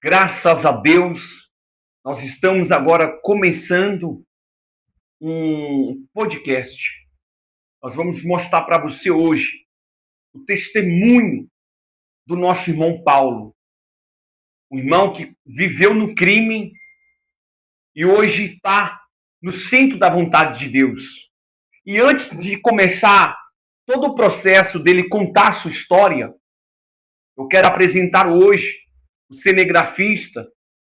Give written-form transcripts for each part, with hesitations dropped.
Graças a Deus, nós estamos agora começando um podcast. Nós vamos mostrar para você hoje o testemunho do nosso irmão Paulo, um irmão que viveu no crime e hoje está no centro da vontade de Deus. E antes de começar todo o processo dele contar a sua história, eu quero apresentar hoje o cinegrafista,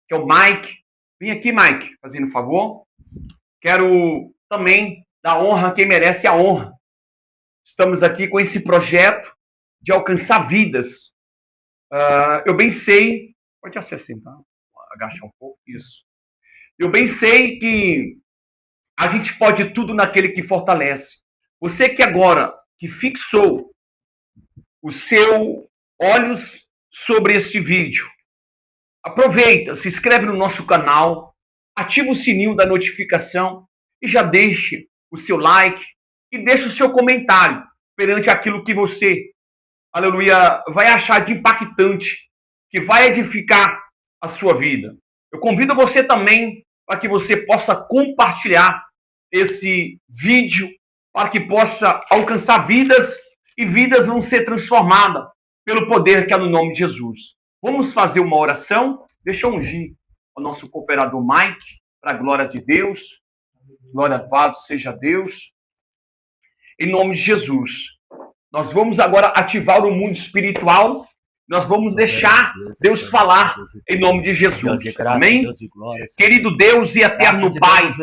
que é o Mike. Vem aqui, Mike, fazendo um favor. Quero também dar honra a quem merece a honra. Estamos aqui com esse projeto de alcançar vidas. Eu bem sei... Pode assentar, agachar um pouco, isso. Eu bem sei que a gente pode tudo naquele que fortalece. Você que agora, que fixou os seus olhos sobre este vídeo, aproveita, se inscreve no nosso canal, ativa o sininho da notificação e já deixe o seu like e deixe o seu comentário perante aquilo que você, aleluia, vai achar de impactante, que vai edificar a sua vida. Eu convido você também para que você possa compartilhar esse vídeo para que possa alcançar vidas e vidas vão ser transformadas pelo poder que é no nome de Jesus. Vamos fazer uma oração. Deixa eu ungir o nosso cooperador Mike, para a glória de Deus. Glória a Deus, seja Deus. Em nome de Jesus. Nós vamos agora ativar o mundo espiritual. Nós vamos deixar Deus falar em nome de Jesus. Amém? Querido Deus e eterno Pai,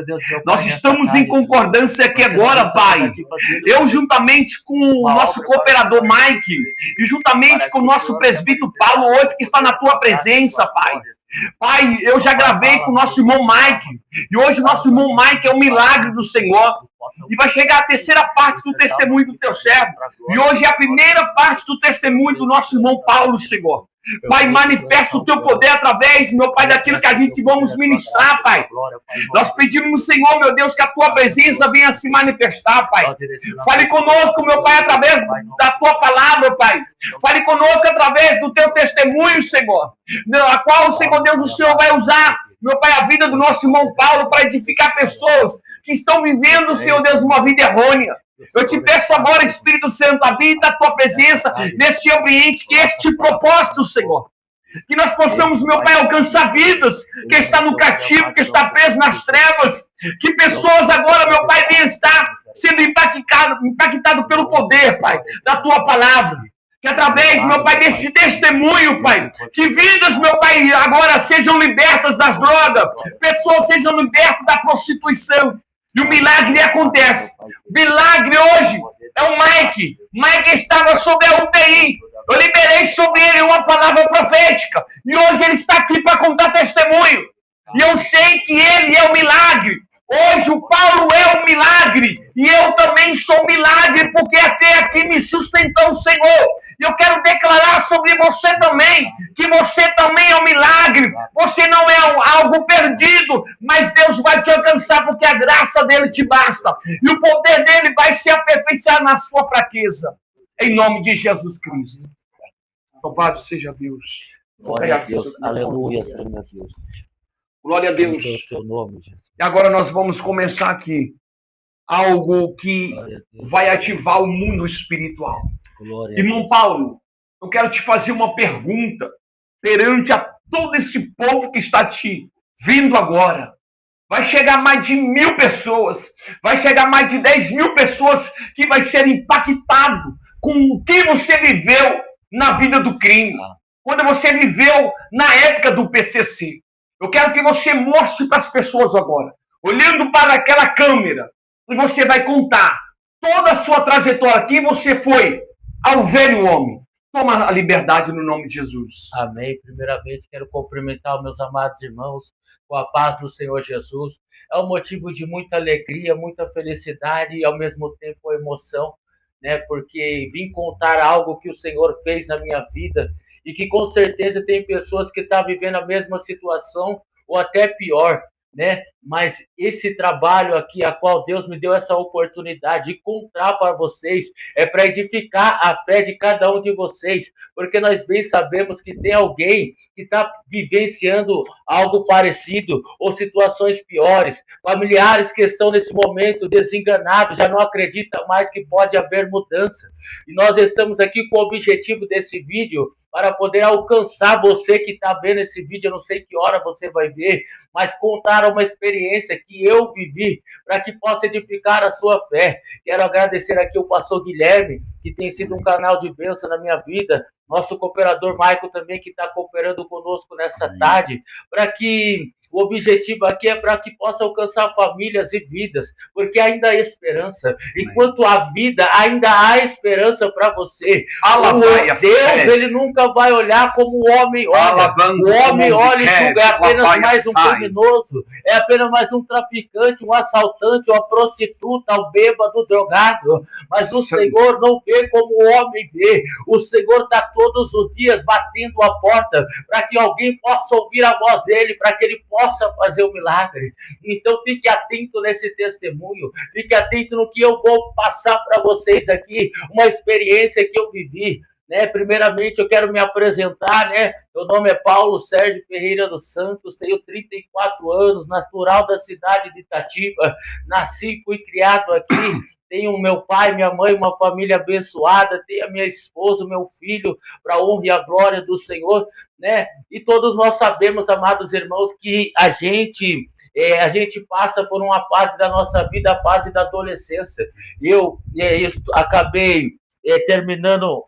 nós estamos em concordância aqui agora, Pai. Eu, juntamente com o nosso cooperador Mike e juntamente com o nosso presbítero Paulo, hoje que está na tua presença, Pai. Pai, eu já gravei com o nosso irmão Mike. E hoje o nosso irmão Mike é um milagre do Senhor. E vai chegar a terceira parte do testemunho do teu servo. E hoje é a primeira parte do testemunho do nosso irmão Paulo, Senhor. Pai, manifesta o teu poder através, meu Pai, daquilo que a gente vamos ministrar, Pai. Nós pedimos, Senhor, meu Deus, que a tua presença venha se manifestar, Pai. Fale conosco, meu Pai, através da tua palavra, Pai. Fale conosco através do teu testemunho, Senhor. A qual, Senhor Deus, o Senhor vai usar, meu Pai, a vida do nosso irmão Paulo para edificar pessoas que estão vivendo, Senhor Deus, uma vida errônea. Eu te peço agora, Espírito Santo, habita a tua presença neste ambiente, que este propósito, Senhor, que nós possamos, meu Pai, alcançar vidas, que está no cativo, que está preso nas trevas, que pessoas agora, meu Pai, venham estar sendo impactado pelo poder, Pai, da tua palavra. Que através, meu Pai, desse testemunho, Pai, que vidas, meu Pai, agora sejam libertas das drogas, pessoas sejam libertas da prostituição. E o milagre acontece. O milagre hoje é o Mike. Mike estava sobre a UTI. Eu liberei sobre ele uma palavra profética. E hoje ele está aqui para contar testemunho. E eu sei que ele é o milagre. Hoje o Paulo é um milagre. E eu também sou um milagre, porque até aqui me sustentou o Senhor. E eu quero declarar sobre você também, que você também é um milagre. Você não é algo perdido, mas Deus vai te alcançar, porque a graça dele te basta. E o poder dele vai se aperfeiçoar na sua fraqueza. Em nome de Jesus Cristo. Louvado seja Deus. Glória a Deus. Aleluia, Senhor Deus. Glória a Deus. E agora nós vamos começar aqui algo que vai ativar o mundo espiritual. Irmão Paulo, eu quero te fazer uma pergunta perante a todo esse povo que está te vindo agora. Vai chegar mais de 1.000 pessoas, vai chegar mais de 10.000 pessoas que vai ser impactado com o que você viveu na vida do crime, quando você viveu na época do PCC. Eu quero que você mostre para as pessoas agora, olhando para aquela câmera, e você vai contar toda a sua trajetória, quem você foi ao velho homem. Toma a liberdade no nome de Jesus. Amém. Primeiramente, quero cumprimentar os meus amados irmãos com a paz do Senhor Jesus. É um motivo de muita alegria, muita felicidade e, ao mesmo tempo, emoção, né? Porque vim contar algo que o Senhor fez na minha vida e que, com certeza, tem pessoas que estão vivendo a mesma situação ou até pior. né? Mas esse trabalho aqui, a qual Deus me deu essa oportunidade de contar para vocês, é para edificar a fé de cada um de vocês, porque nós bem sabemos que tem alguém que está vivenciando algo parecido ou situações piores, familiares que estão nesse momento desenganados, já não acreditam mais que pode haver mudança. E nós estamos aqui com o objetivo desse vídeo para poder alcançar você que está vendo esse vídeo, eu não sei que hora você vai ver, mas contar uma experiência que eu vivi para que possa edificar a sua fé. Quero agradecer aqui o pastor Guilherme, que tem sido um canal de bênção na minha vida, nosso cooperador Michael também, que está cooperando conosco nessa tarde, para que o objetivo aqui é para que possa alcançar famílias e vidas, porque ainda há esperança. Enquanto há vida, ainda há esperança para você. Deus, ele nunca vai olhar como o homem olha. O homem olha e julga, é apenas mais um criminoso, é apenas mais um traficante, um assaltante, uma prostituta, um bêbado, um drogado. Mas o Senhor não vê como o homem vê. O Senhor está todos os dias batendo a porta para que alguém possa ouvir a voz dele, para que ele possa fazer o milagre. Então fique atento nesse testemunho, fique atento no que eu vou passar para vocês aqui, uma experiência que eu vivi. Né? Primeiramente eu quero me apresentar, né? Meu nome é Paulo Sérgio Ferreira dos Santos, tenho 34 anos, natural da cidade de Itatiba, nasci e fui criado aqui. Tenho meu pai, minha mãe, uma família abençoada, tenho a minha esposa, meu filho, para a honra e a glória do Senhor, né? E todos nós sabemos, amados irmãos, que a gente passa por uma fase da nossa vida, a fase da adolescência. Eu acabei terminando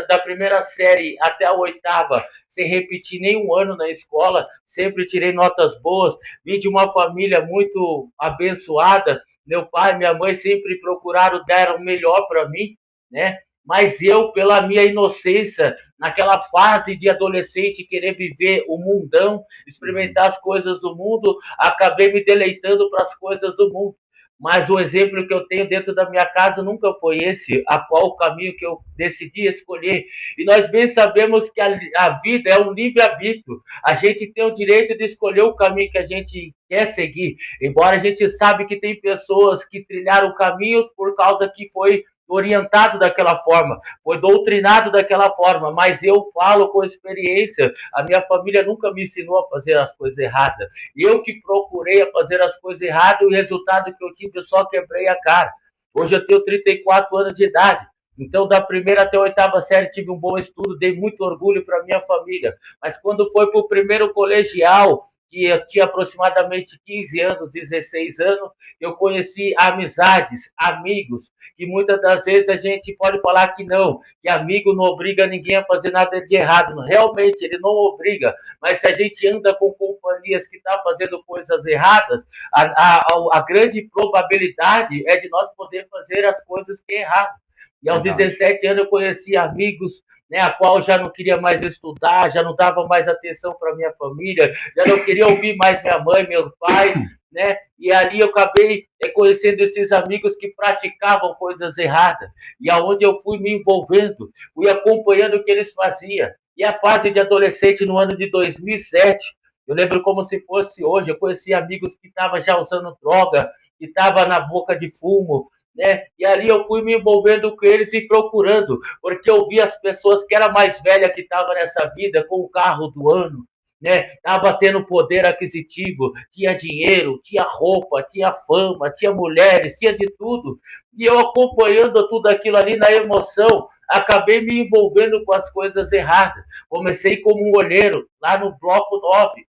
da primeira série até a oitava, sem repetir nenhum ano na escola, sempre tirei notas boas, vim de uma família muito abençoada, meu pai e minha mãe sempre procuraram dar o melhor para mim, né? Mas eu, pela minha inocência, naquela fase de adolescente, querer viver o mundão, experimentar as coisas do mundo, acabei me deleitando para as coisas do mundo. Mas o exemplo que eu tenho dentro da minha casa nunca foi esse, a qual o caminho que eu decidi escolher. E nós bem sabemos que a vida é um livre-arbítrio. A gente tem o direito de escolher o caminho que a gente quer seguir. Embora a gente sabe que tem pessoas que trilharam caminhos por causa que foi orientado daquela forma, foi doutrinado daquela forma, mas eu falo com experiência, a minha família nunca me ensinou a fazer as coisas erradas, eu que procurei a fazer as coisas erradas e o resultado que eu tive, eu só quebrei a cara. Hoje eu tenho 34 anos de idade, então da primeira até a oitava série tive um bom estudo, dei muito orgulho para minha família, mas quando foi para o primeiro colegial, que eu tinha aproximadamente 15 anos, 16 anos, eu conheci amizades, amigos, que muitas das vezes a gente pode falar que não, que amigo não obriga ninguém a fazer nada de errado. Realmente, ele não obriga, mas se a gente anda com companhias que estão fazendo coisas erradas, a grande probabilidade é de nós poder fazer as coisas que é errado. E aos 17 anos eu conheci amigos, né, a qual já não queria mais estudar, já não dava mais atenção para minha família, já não queria ouvir mais minha mãe, meu pai, né? E ali eu acabei conhecendo esses amigos que praticavam coisas erradas. E aonde eu fui me envolvendo, fui acompanhando o que eles faziam. E a fase de adolescente no ano de 2007, eu lembro como se fosse hoje, eu conheci amigos que estavam já usando droga, que estavam na boca de fumo, né? E ali eu fui me envolvendo com eles e procurando, porque eu vi as pessoas que eram mais velhas que estavam nessa vida, com o carro do ano, né? Tava tendo poder aquisitivo, tinha dinheiro, tinha roupa, tinha fama, tinha mulheres, tinha de tudo. E eu acompanhando tudo aquilo ali na emoção, acabei me envolvendo com as coisas erradas. Comecei como um olheiro, lá no Bloco 9,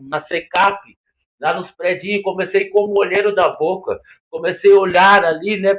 na SECAP, lá nos prédios, comecei como olheiro da boca, comecei a olhar ali, né,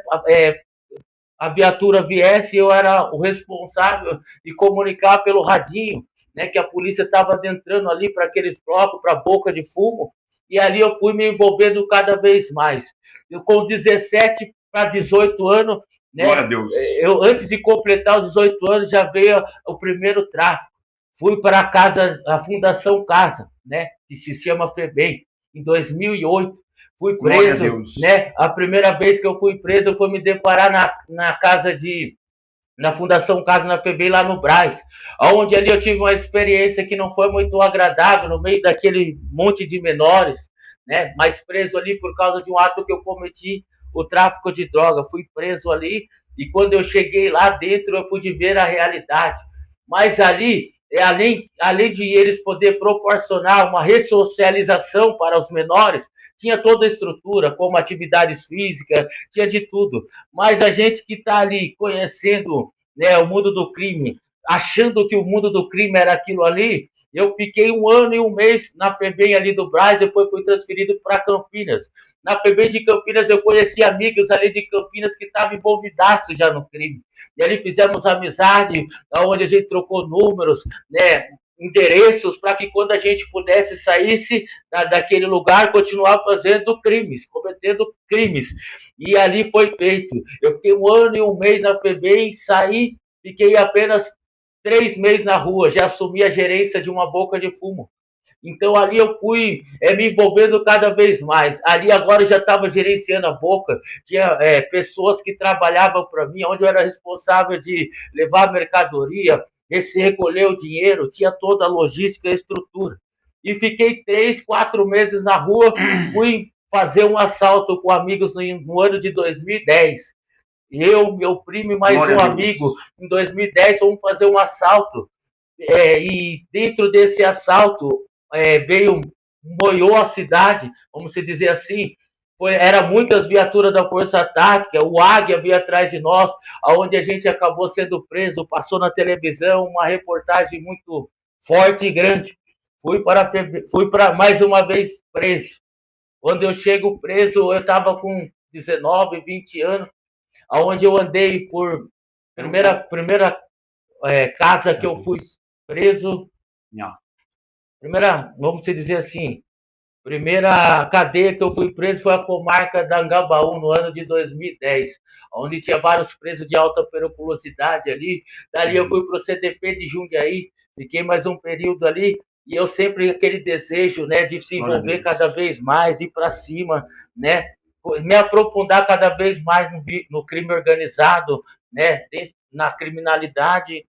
a viatura viesse, eu era o responsável de comunicar pelo radinho, né, que a polícia estava adentrando ali para aqueles blocos, para a boca de fumo, e ali eu fui me envolvendo cada vez mais. Eu com 17 para 18 anos, né, glória a Deus. Eu antes de completar os 18 anos já veio o primeiro tráfico. Fui para a casa, a Fundação Casa, né, que se chama FEBEM, em 2008. Fui preso, né? A primeira vez que eu fui preso, eu fui me deparar na Fundação Casa, na FEBEM, lá no Brás, onde ali eu tive uma experiência que não foi muito agradável, no meio daquele monte de menores, né? Mas preso ali por causa de um ato que eu cometi, o tráfico de droga. Fui preso ali e quando eu cheguei lá dentro eu pude ver a realidade. Mas ali, além de eles poder proporcionar uma ressocialização para os menores, tinha toda a estrutura, como atividades físicas, tinha de tudo. Mas a gente que está ali conhecendo, né, o mundo do crime, achando que o mundo do crime era aquilo ali, eu fiquei 1 ano e 1 mês na FEBEM ali do Brás, depois fui transferido para Campinas. Na FEBEM de Campinas eu conheci amigos ali de Campinas que estavam envolvidaços já no crime. E ali fizemos amizade, onde a gente trocou números, né, endereços, para que quando a gente pudesse saísse daquele lugar, continuar fazendo crimes, cometendo crimes. E ali foi feito. Eu fiquei 1 ano e 1 mês na FEBEM, saí, fiquei apenas 3 meses na rua, já assumi a gerência de uma boca de fumo. Então ali eu fui me envolvendo cada vez mais. Ali agora eu já estava gerenciando a boca, tinha pessoas que trabalhavam para mim, onde eu era responsável de levar a mercadoria, esse recolher o dinheiro, tinha toda a logística e a estrutura. E fiquei 3, 4 meses na rua, fui fazer um assalto com amigos no ano de 2010. Eu, meu primo e mais um amigo, em 2010, fomos fazer um assalto. E dentro desse assalto, moiou a cidade, vamos dizer assim. Era muitas viaturas da Força Tática, o Águia veio atrás de nós, aonde a gente acabou sendo preso, passou na televisão, uma reportagem muito forte e grande. Fui para mais uma vez preso. Quando eu chego preso, eu estava com 19, 20 anos, aonde eu andei por primeira casa que eu fui preso, vamos dizer assim, primeira cadeia que eu fui preso foi a comarca da Angabaú, no ano de 2010, onde tinha vários presos de alta periculosidade ali. Dali eu fui para o CDP de Jundiaí, fiquei mais um período ali, e eu sempre aquele desejo, né, de se envolver cada vez mais, ir para cima, né, me aprofundar cada vez mais no crime organizado, né, na criminalidade.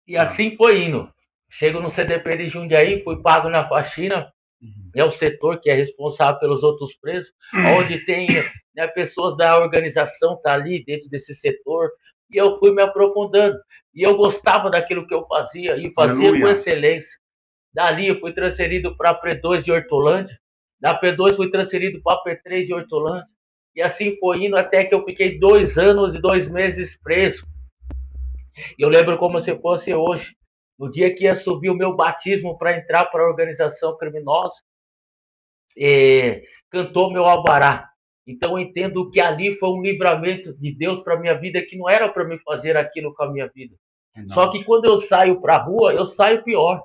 E assim foi indo. Chego no CDP de Jundiaí, fui pago na faxina, é o setor que é responsável pelos outros presos, onde tem, né, pessoas da organização tá ali dentro desse setor, e eu fui me aprofundando. E eu gostava daquilo que eu fazia, e fazia com excelência. Dali eu fui transferido para a P2 de Hortolândia, da P2 fui transferido para a P3 de Hortolândia, e assim foi indo até que eu fiquei 2 anos e 2 meses preso. E eu lembro como se fosse hoje, no dia que ia subir o meu batismo para entrar para a organização criminosa, cantou meu alvará. Então eu entendo que ali foi um livramento de Deus para minha vida, que não era para me fazer aquilo com a minha vida. Não. Só que quando eu saio para a rua, eu saio pior.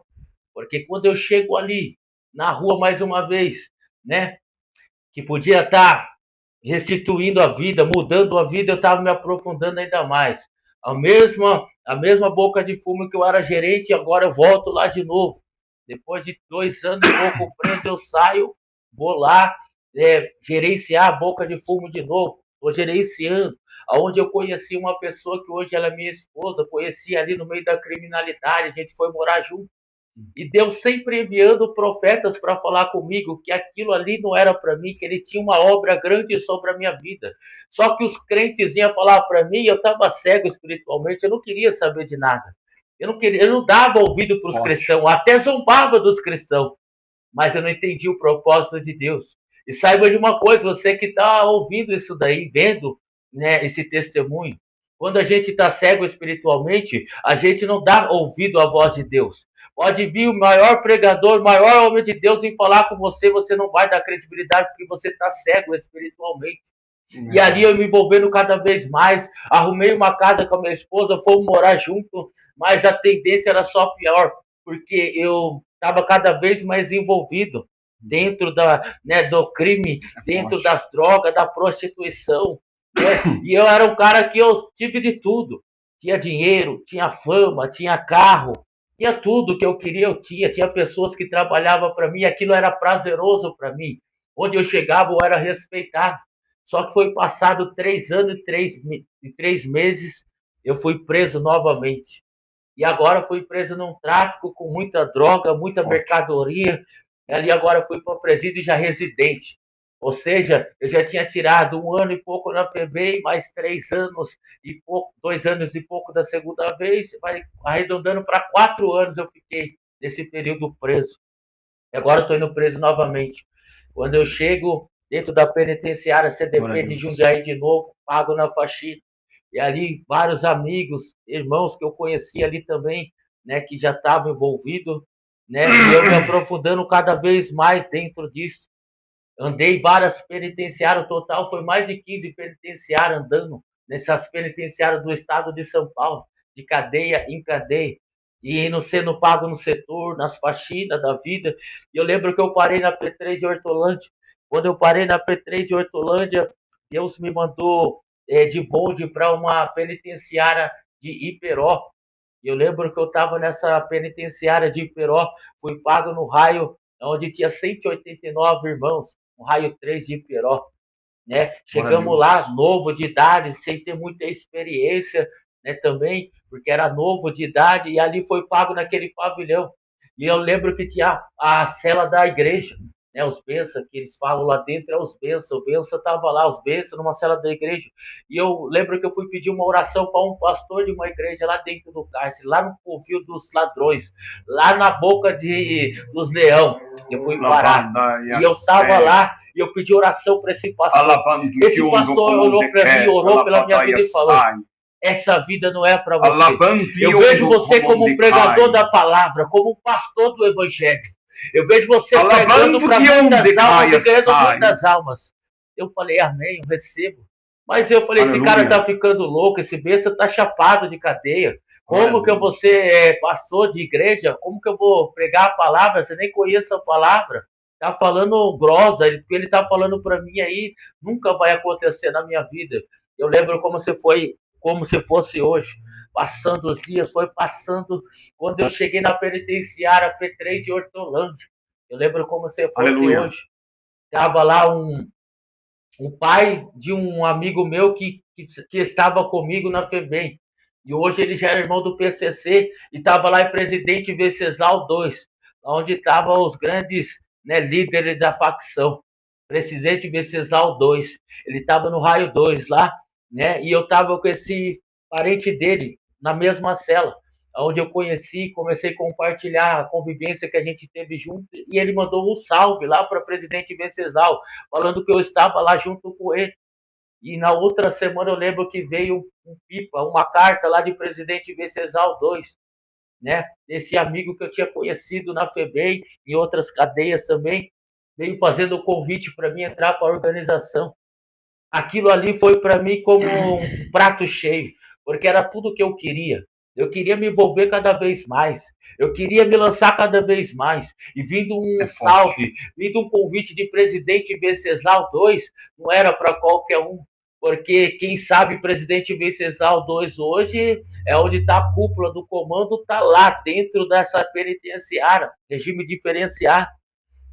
Porque quando eu chego ali, na rua mais uma vez, né, que podia estar restituindo a vida, mudando a vida, eu estava me aprofundando ainda mais. A mesma boca de fumo que eu era gerente, agora eu volto lá de novo. Depois de 2 anos e pouco preso, eu saio, vou lá gerenciar a boca de fumo de novo. Estou gerenciando, onde eu conheci uma pessoa que hoje ela é minha esposa, conheci ali no meio da criminalidade, a gente foi morar junto. E Deus sempre enviando profetas para falar comigo que aquilo ali não era para mim, que ele tinha uma obra grande sobre a minha vida. Só que os crentes iam falar para mim, eu estava cego espiritualmente, eu não queria saber de nada. Eu não dava ouvido para os cristãos, até zombava dos cristãos, mas eu não entendi o propósito de Deus. E saiba de uma coisa, você que está ouvindo isso daí, vendo, né, esse testemunho, quando a gente está cego espiritualmente, a gente não dá ouvido à voz de Deus. Pode vir o maior pregador, o maior homem de Deus em falar com você, você não vai dar credibilidade porque você está cego espiritualmente. E ali eu me envolvendo cada vez mais, arrumei uma casa com a minha esposa, fomos morar junto, mas a tendência era só pior, porque eu estava cada vez mais envolvido dentro do crime, dentro das drogas, da prostituição. E eu era um cara que eu tive de tudo. Tinha dinheiro, tinha fama, tinha carro, tinha tudo que eu queria, eu tinha. Tinha pessoas que trabalhavam para mim, aquilo era prazeroso para mim. Onde eu chegava, eu era respeitado. Só que foi passado 3 anos e 3 meses, eu fui preso novamente. E agora fui preso num tráfico com muita droga, muita mercadoria. E ali agora fui para o presídio já residente. Ou seja, eu já tinha tirado 1 ano e pouco na FEBEM, mais 3 anos e pouco, 2 anos e pouco da segunda vez, vai arredondando para 4 anos eu fiquei nesse período preso. E agora estou indo preso novamente. Quando eu chego dentro da penitenciária CDP de Jundiaí de novo, pago na faxina. E ali vários amigos, irmãos que eu conheci ali também, né, que já estavam envolvidos, né, e eu me aprofundando cada vez mais dentro disso. Andei várias penitenciárias, o total foi mais de 15 penitenciárias andando nessas penitenciárias do estado de São Paulo, de cadeia em cadeia, e indo sendo pago no setor, nas faxinas da vida. E eu lembro que eu parei na P3 de Hortolândia. Quando eu parei na P3 de Hortolândia, Deus me mandou de bonde para uma penitenciária de Iperó. E eu lembro que eu estava nessa penitenciária de Iperó, fui pago no raio onde tinha 189 irmãos, no raio 3 de Iperó. Né? Chegamos lá, novo de idade, sem ter muita experiência, né, também, porque era novo de idade, e ali foi pago naquele pavilhão. E eu lembro que tinha a cela da igreja, né, os bênçãos, que eles falam lá dentro, é os bênçãos, o bênção estava lá, os bênçãos, numa cela da igreja. E eu lembro que eu fui pedir uma oração para um pastor de uma igreja lá dentro do cárcere, lá no covil dos ladrões, lá na boca dos leão. Eu fui parar. E eu estava lá, e eu pedi oração para esse pastor. Esse pastor orou para mim, orou pela minha vida e falou: essa vida não é para você. Eu vejo você como um pregador da palavra, como um pastor do evangelho. Eu vejo você pregando para muitas almas e ganhando muitas almas. Eu falei, amém, eu recebo. Mas eu falei, esse cara tá ficando louco, esse besta tá chapado de cadeia. Como que eu vou ser pastor de igreja? Como que eu vou pregar a palavra? Você nem conhece a palavra. Tá falando grossa, o que ele tá falando para mim aí nunca vai acontecer na minha vida. Eu lembro como se fosse hoje. Passando os dias, foi passando. Quando eu cheguei na penitenciária P3 de Hortolândia, eu lembro como se fosse hoje. Estava lá um pai de um amigo meu que estava comigo na FEBEM. E hoje ele já era irmão do PCC e estava lá em Presidente Venceslau II, onde estavam os grandes, né, líderes da facção. Presidente Venceslau II. Ele estava no raio 2 lá, né? E eu estava com esse parente dele na mesma cela, onde eu conheci, comecei a compartilhar a convivência que a gente teve junto, e ele mandou um salve lá para o Presidente Venceslau, falando que eu estava lá junto com ele. E na outra semana eu lembro que veio uma carta lá de Presidente Venceslau II, né? Esse amigo que eu tinha conhecido na FEBEM e outras cadeias também, veio fazendo o convite para mim entrar para a organização. Aquilo ali foi para mim como um prato cheio, porque era tudo que eu queria. Eu queria me envolver cada vez mais. Eu queria me lançar cada vez mais. E vindo um salve, vindo um convite de Presidente Venceslau II, não era para qualquer um. Porque quem sabe Presidente Venceslau II hoje é onde está a cúpula do comando, está lá dentro dessa penitenciária, regime diferenciado.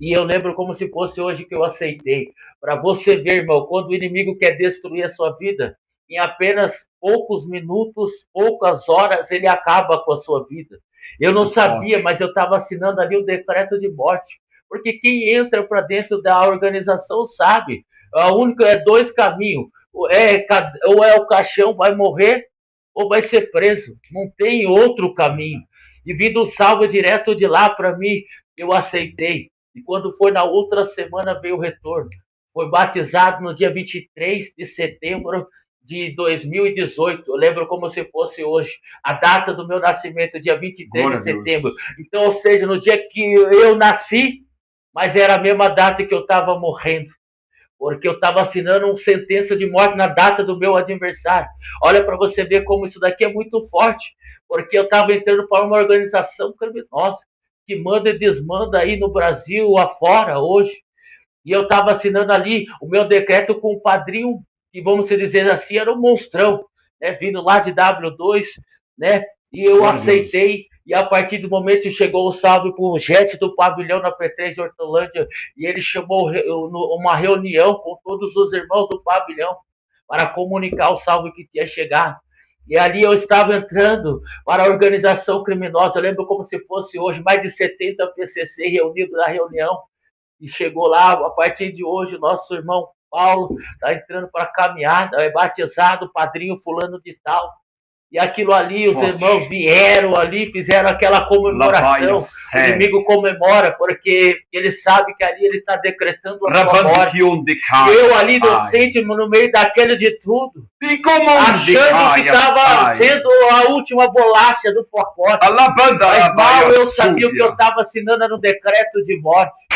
E eu lembro como se fosse hoje que eu aceitei. Para você ver, irmão, quando o inimigo quer destruir a sua vida, em apenas poucos minutos, poucas horas, ele acaba com a sua vida. Eu não sabia, mas eu estava assinando ali o decreto de morte. Porque quem entra para dentro da organização sabe. A única 2 caminhos. Ou é o caixão, vai morrer, ou vai ser preso. Não tem outro caminho. E vindo salve direto de lá para mim, eu aceitei. E quando foi na outra semana veio o retorno. Foi batizado no dia 23 de setembro de 2018. Eu lembro como se fosse hoje. A data do meu nascimento, dia 23 de setembro. Então, ou seja, no dia que eu nasci, mas era a mesma data que eu estava morrendo. Porque eu estava assinando uma sentença de morte na data do meu aniversário. Olha para você ver como isso daqui é muito forte. Porque eu estava entrando para uma organização criminosa que manda e desmanda aí no Brasil, afora, hoje. E eu estava assinando ali o meu decreto com o padrinho, que vamos dizer assim, era um monstrão, né? Vindo lá de W2, né? E eu aceitei, e a partir do momento chegou o salve para o Jet do pavilhão na P3 de Hortolândia, e ele chamou uma reunião com todos os irmãos do pavilhão para comunicar o salve que tinha chegado. E ali eu estava entrando para a organização criminosa. Eu lembro como se fosse hoje, mais de 70 PCC reunidos na reunião. E chegou lá, a partir de hoje, o nosso irmão Paulo está entrando para a caminhada, é batizado, padrinho fulano de tal. E aquilo ali, os irmãos vieram ali, fizeram aquela comemoração. O inimigo comemora, porque ele sabe que ali ele está decretando a sua morte. E eu ali, inocente, no meio daquele de tudo, achando que estava sendo a última bolacha do pacote. Mas mal eu sabia que eu estava assinando no decreto de morte.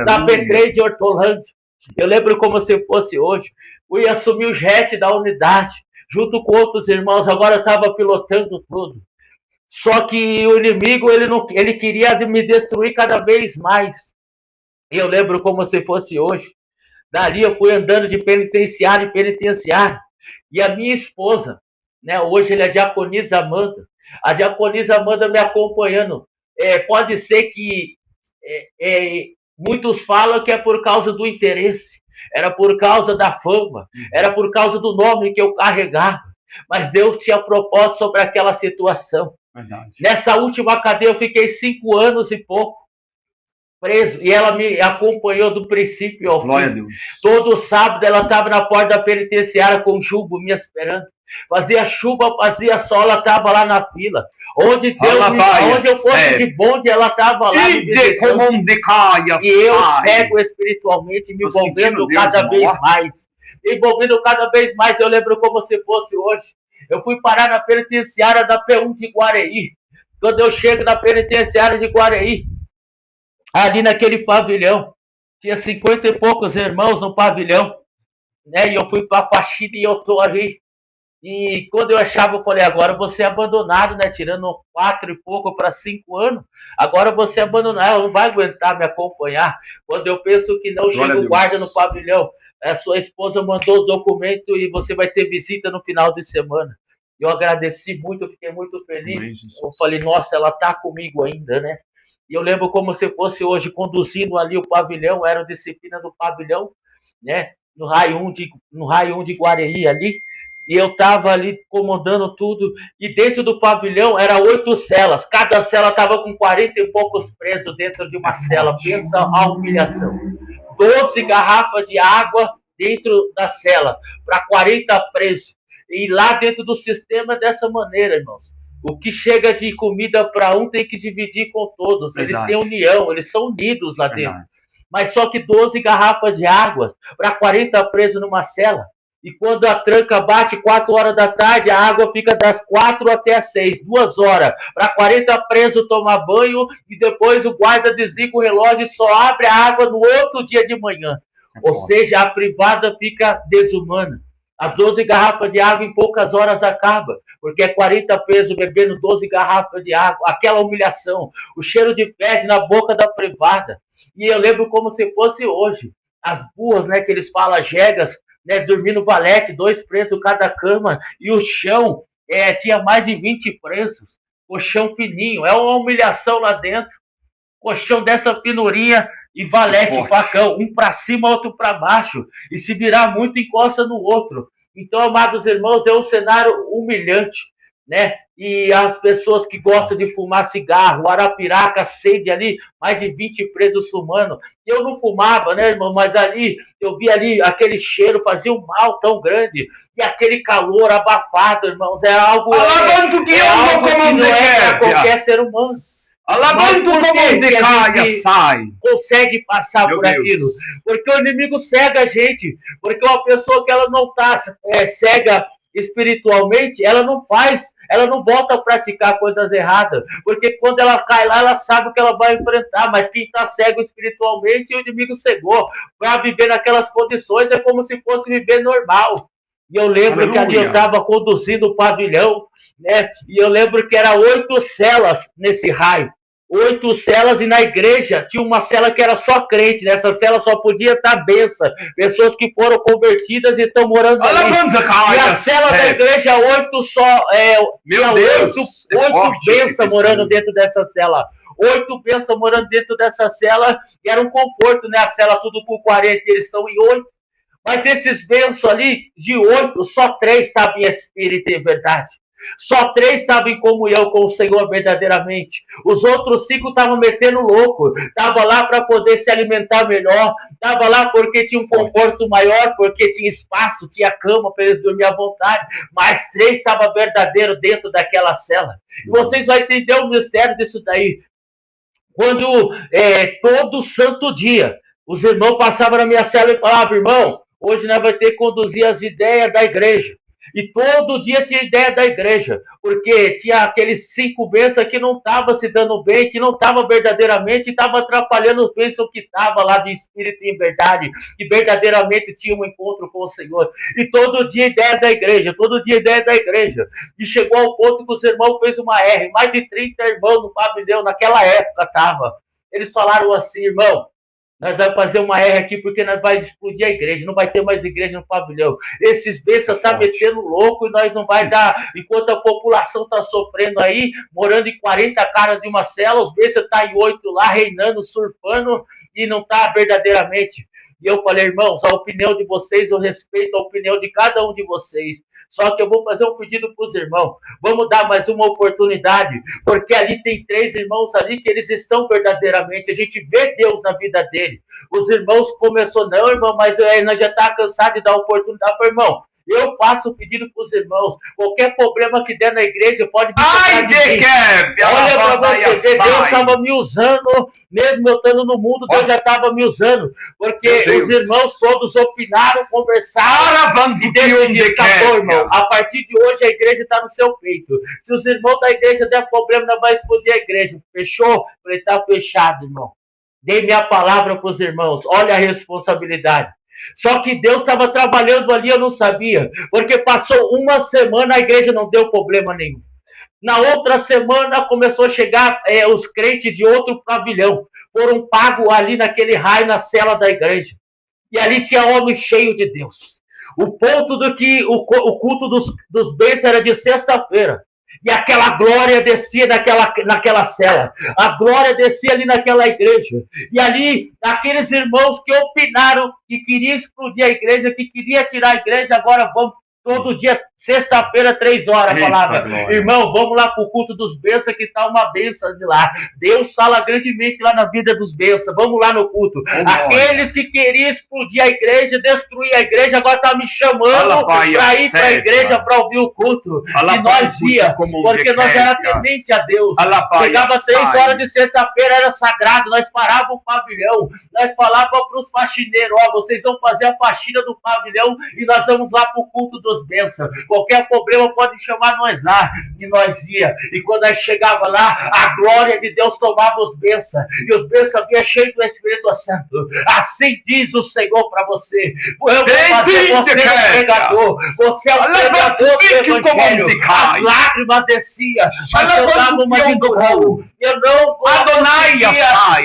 Da P3 de Hortolândia. Eu lembro como se fosse hoje. Eu ia assumir o jet da unidade, junto com outros irmãos. Agora eu estava pilotando tudo. Só que o inimigo, ele queria me destruir cada vez mais. E eu lembro como se fosse hoje. Dali eu fui andando de penitenciário em penitenciário. E a minha esposa, né, hoje ele é a diaconisa Amanda. A diaconisa Amanda me acompanhando. Pode ser que muitos falam que é por causa do interesse, era por causa da fama, era por causa do nome que eu carregava. Mas Deus tinha propósito sobre aquela situação. Verdade. Nessa última cadeia eu fiquei 5 anos e pouco preso, e ela me acompanhou do princípio ao fim. Glória a Deus. Todo sábado ela estava na porta da penitenciária com jugo me esperando. Fazia chuva, fazia sol, ela estava lá na fila. Onde eu fosse de bonde, ela estava lá. E eu cego espiritualmente, me envolvendo cada vez mais. Envolvendo cada vez mais. Eu lembro como se fosse hoje. Eu fui parar na penitenciária da P1 de Guareí. Quando eu chego na penitenciária de Guareí, ali naquele pavilhão, tinha 50 e poucos irmãos no pavilhão, né? E eu fui para a faxina e eu tô ali. E quando eu achava, eu falei, agora eu vou ser abandonado, né? Tirando 4 e pouco para 5 anos, agora eu vou ser abandonado, ela não vai aguentar me acompanhar. Quando eu penso que não chega o guarda no pavilhão, sua esposa mandou os documentos e você vai ter visita no final de semana. Eu agradeci muito, eu fiquei muito feliz. Eu falei, nossa, ela tá comigo ainda, né? E eu lembro como se fosse hoje, conduzindo ali o pavilhão, era a disciplina do pavilhão, né? No raio 1 de Guareí ali. E eu estava ali comandando tudo. E dentro do pavilhão eram 8 celas. Cada cela estava com 40 e poucos presos dentro de uma cela. Pensa a humilhação. 12 garrafas de água dentro da cela para 40 presos. E lá dentro do sistema é dessa maneira, irmãos. O que chega de comida para um tem que dividir com todos. Verdade. Eles têm união, eles são unidos lá dentro. Verdade. Mas só que 12 garrafas de água para 40 presos numa cela. E quando a tranca bate 4 horas da tarde, a água fica das 4 até as 6, 2 horas. Para 40 presos tomar banho e depois o guarda desliga o relógio e só abre a água no outro dia de manhã. Ou seja, a privada fica desumana. As 12 garrafas de água em poucas horas acaba, porque é 40 presos bebendo 12 garrafas de água, aquela humilhação, o cheiro de fezes na boca da privada. E eu lembro como se fosse hoje, as burras, né, que eles falam, jegas, né, dormindo valete, 2 presos cada cama, e o chão tinha mais de 20 presos, colchão fininho, é uma humilhação lá dentro, colchão dessa finurinha e valete, facão, um para cima, outro para baixo, e se virar muito, encosta no outro. Então, amados irmãos, é um cenário humilhante, né? E as pessoas que gostam de fumar cigarro, Arapiraca, sede ali, mais de 20 presos fumando. Eu não fumava, né, irmão? Mas ali, eu vi ali aquele cheiro, fazia um mal tão grande. E aquele calor abafado, irmãos, é algo que não é para qualquer ser humano. Alabando como consegue passar por aquilo. Porque o inimigo cega a gente. Porque uma pessoa que ela não está cega espiritualmente, ela não volta a praticar coisas erradas, porque quando ela cai lá, ela sabe o que ela vai enfrentar, mas quem está cego espiritualmente, o inimigo cegou, para viver naquelas condições é como se fosse viver normal. E eu lembro que ali eu estava conduzindo o pavilhão, né? E eu lembro que era 8 celas nesse raio. 8 celas, e na igreja tinha uma cela que era só crente. Nessa cela só podia estar benção. Pessoas que foram convertidas e estão morando ali. E a cela da igreja, 8 só. Tinha 8 bênçãos morando dentro dessa cela. 8 bênçãos morando dentro dessa cela. E era um conforto, né? A cela tudo com 40, eles estão em 8. Mas desses bênçãos ali, de 8, só 3 estavam em espírito e verdade. Só 3 estavam em comunhão com o Senhor verdadeiramente. Os outros 5 estavam metendo louco. Estavam lá para poder se alimentar melhor. Estavam lá porque tinha um conforto maior, porque tinha espaço, tinha cama para eles dormir à vontade. Mas 3 estavam verdadeiros dentro daquela cela. E vocês vão entender o mistério disso daí. Quando todo santo dia os irmãos passavam na minha cela e falavam: irmão, hoje nós vamos ter que conduzir as ideias da igreja. E todo dia tinha ideia da igreja, porque tinha aqueles 5 bênçãos que não estavam se dando bem, que não estavam verdadeiramente, e estavam atrapalhando os bênçãos que estavam lá de espírito e em verdade, que verdadeiramente tinham um encontro com o Senhor. E todo dia ideia da igreja, todo dia ideia da igreja. E chegou ao ponto que os irmãos fez uma R, mais de 30 irmãos no pavilhão, naquela época estava. Eles falaram assim: irmão, nós vamos fazer uma R aqui porque nós vamos explodir a igreja, não vai ter mais igreja no pavilhão. Esses bestas estão metendo louco e nós não vai dar, enquanto a população está sofrendo aí, morando em 40 caras de uma cela, os bestas estão em 8 lá, reinando, surfando, e não está verdadeiramente. E eu falei: irmãos, a opinião de vocês, eu respeito a opinião de cada um de vocês. Só que eu vou fazer um pedido para os irmãos. Vamos dar mais uma oportunidade, porque ali tem 3 irmãos ali que eles estão verdadeiramente. A gente vê Deus na vida dele. Os irmãos começaram: não, irmão, mas nós já estamos cansados de dar oportunidade para o irmão. Eu faço o pedido para os irmãos. Qualquer problema que der na igreja, pode vir Ai, de mim. Olha para você ver, Deus estava me usando, mesmo eu estando no mundo, Deus já estava me usando. Porque os irmãos todos opinaram, conversaram e decidiram: tá bom, irmão, a partir de hoje a igreja está no seu peito. Se os irmãos da igreja der problema, não vai explodir a igreja. Fechou? Falei: tá fechado, irmão. Dei minha palavra para os irmãos. Olha a responsabilidade. Só que Deus estava trabalhando ali, eu não sabia, porque passou uma semana, a igreja não deu problema nenhum. Na outra semana começou a chegar os crentes de outro pavilhão, foram pagos ali naquele raio na cela da igreja, e ali tinha homem cheio de Deus. O ponto do que o culto dos bens era de sexta-feira. E aquela glória descia naquela cela. A glória descia ali naquela igreja. E ali, aqueles irmãos que opinaram, que queriam explodir a igreja, que queriam tirar a igreja, agora vamos todo dia, sexta-feira, 3 horas, a palavra: irmão, vamos lá pro culto dos bênçãos, que tá uma bênção de lá. Deus fala grandemente lá na vida dos bênçãos. Vamos lá no culto. Aqueles que queriam explodir a igreja, destruir a igreja, agora tá me chamando para ir para a igreja para ouvir o culto. E nós ia, porque nós era temente a Deus. Chegava 3 horas de sexta-feira, era sagrado, nós parávamos o pavilhão, nós falávamos para os faxineiros: ó, vocês vão fazer a faxina do pavilhão e nós vamos lá pro culto dos bênçãos. Qualquer problema pode chamar nós lá. E nós ia. E quando nós chegava lá, a glória de Deus tomava os bênçãos. E os bênçãos vinham cheios do Espírito Santo. Assim diz o Senhor para você: eu vou fazer você um pregador. Você é o pregador do Evangelho. As lágrimas desciam. Mas eu dava uma vibração. Eu não conseguia,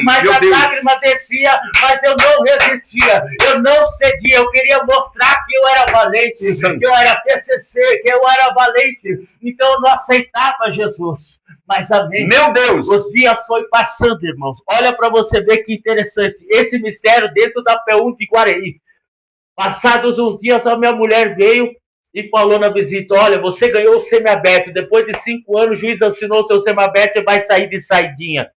mas as lágrimas desciam, mas eu não resistia. Eu não cedia. Eu queria mostrar que eu era valente, que eu era PCC, que eu era valente. Então eu não aceitava Jesus. Mas amém. Meu Deus! Os dias foi passando, irmãos. Olha para você ver que interessante. Esse mistério dentro da P1 de Guareí. Passados uns dias, a minha mulher veio e falou na visita: olha, você ganhou o semiaberto. Depois de 5 anos, o juiz assinou o seu semiaberto, você vai sair de saidinha.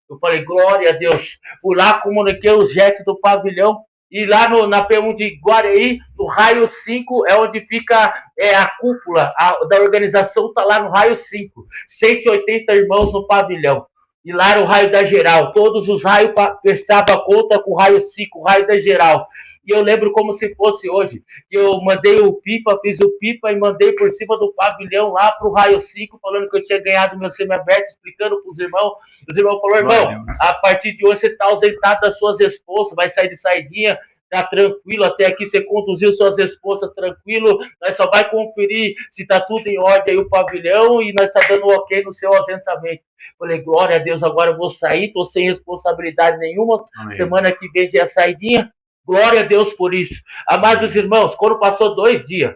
Eu falei: glória a Deus. Fui lá, comuniquei os jets do pavilhão. E lá na P1 de Guareí, no raio 5, é onde fica a cúpula da organização, está lá no raio 5. 180 irmãos no pavilhão. E lá era o raio da geral. Todos os raios prestavam conta com o raio 5, o raio da geral. E eu lembro como se fosse hoje, que eu mandei o pipa, fiz o pipa e mandei por cima do pavilhão lá pro raio 5, falando que eu tinha ganhado meu semiaberto, explicando pros irmãos. Os irmãos falaram: irmão, a partir de hoje você tá ausentado das suas esposas, vai sair de saidinha, tá tranquilo, até aqui você conduziu suas esposas tranquilo, nós só vai conferir se tá tudo em ordem aí o pavilhão e nós tá dando ok no seu ausentamento. Falei: glória a Deus, agora eu vou sair, tô sem responsabilidade nenhuma. Amém. Semana que vem já é saidinha. Glória a Deus por isso. Amados irmãos, quando passou 2 dias,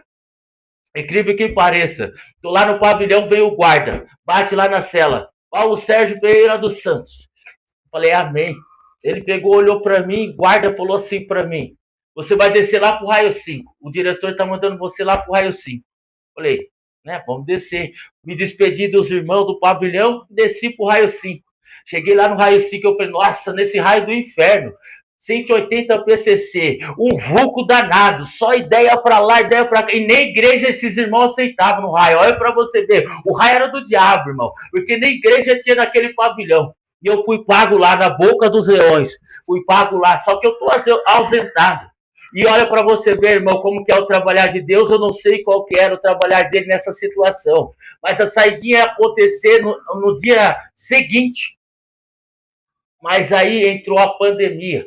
incrível que pareça, tô lá no pavilhão, veio o guarda, bate lá na cela: Paulo Sérgio Pereira dos Santos. Falei: amém. Ele pegou, olhou para mim, guarda falou assim para mim: você vai descer lá pro raio 5. O diretor tá mandando você lá pro raio 5. Falei: né? Vamos descer. Me despedi dos irmãos do pavilhão, desci pro raio 5. Cheguei lá no raio 5, eu falei, nossa, nesse raio do inferno, 180 PCC, um vulco danado, só ideia pra lá, ideia pra cá, e nem igreja esses irmãos aceitavam no raio. Olha pra você ver, o raio era do diabo, irmão, porque nem igreja tinha naquele pavilhão. E eu fui pago lá na boca dos leões, fui pago lá, só que eu tô ausentado. E olha para você ver, irmão, como que é o trabalhar de Deus. Eu não sei qual que era o trabalhar dele nessa situação, mas a saidinha ia acontecer no dia seguinte. Mas aí entrou a pandemia.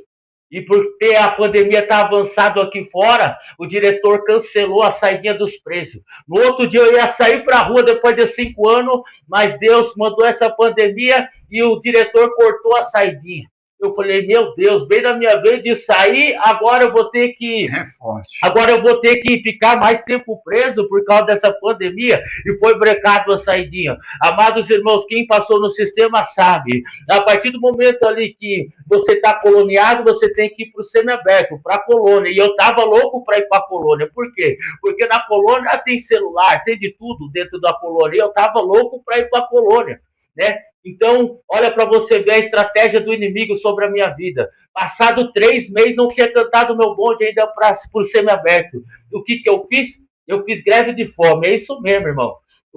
E porque a pandemia está avançada aqui fora, o diretor cancelou a saidinha dos presos. No outro dia eu ia sair para a rua depois de 5 anos, mas Deus mandou essa pandemia e o diretor cortou a saidinha. Eu falei, meu Deus, bem na minha vez de sair, agora eu vou ter que. É forte. Agora eu vou ter que ficar mais tempo preso por causa dessa pandemia e foi brecado a saidinha. Amados irmãos, quem passou no sistema sabe. A partir do momento ali que você está coloniado, você tem que ir para o semiaberto, para a colônia. E eu estava louco para ir para a colônia. Por quê? Porque na colônia tem celular, tem de tudo dentro da colônia. E eu estava louco para ir para a colônia. Né? Então, olha para você ver a estratégia do inimigo sobre a minha vida. Passado 3 meses, não tinha cantado meu bonde ainda para o semiaberto. O que eu fiz? Eu fiz greve de fome. É isso mesmo, irmão.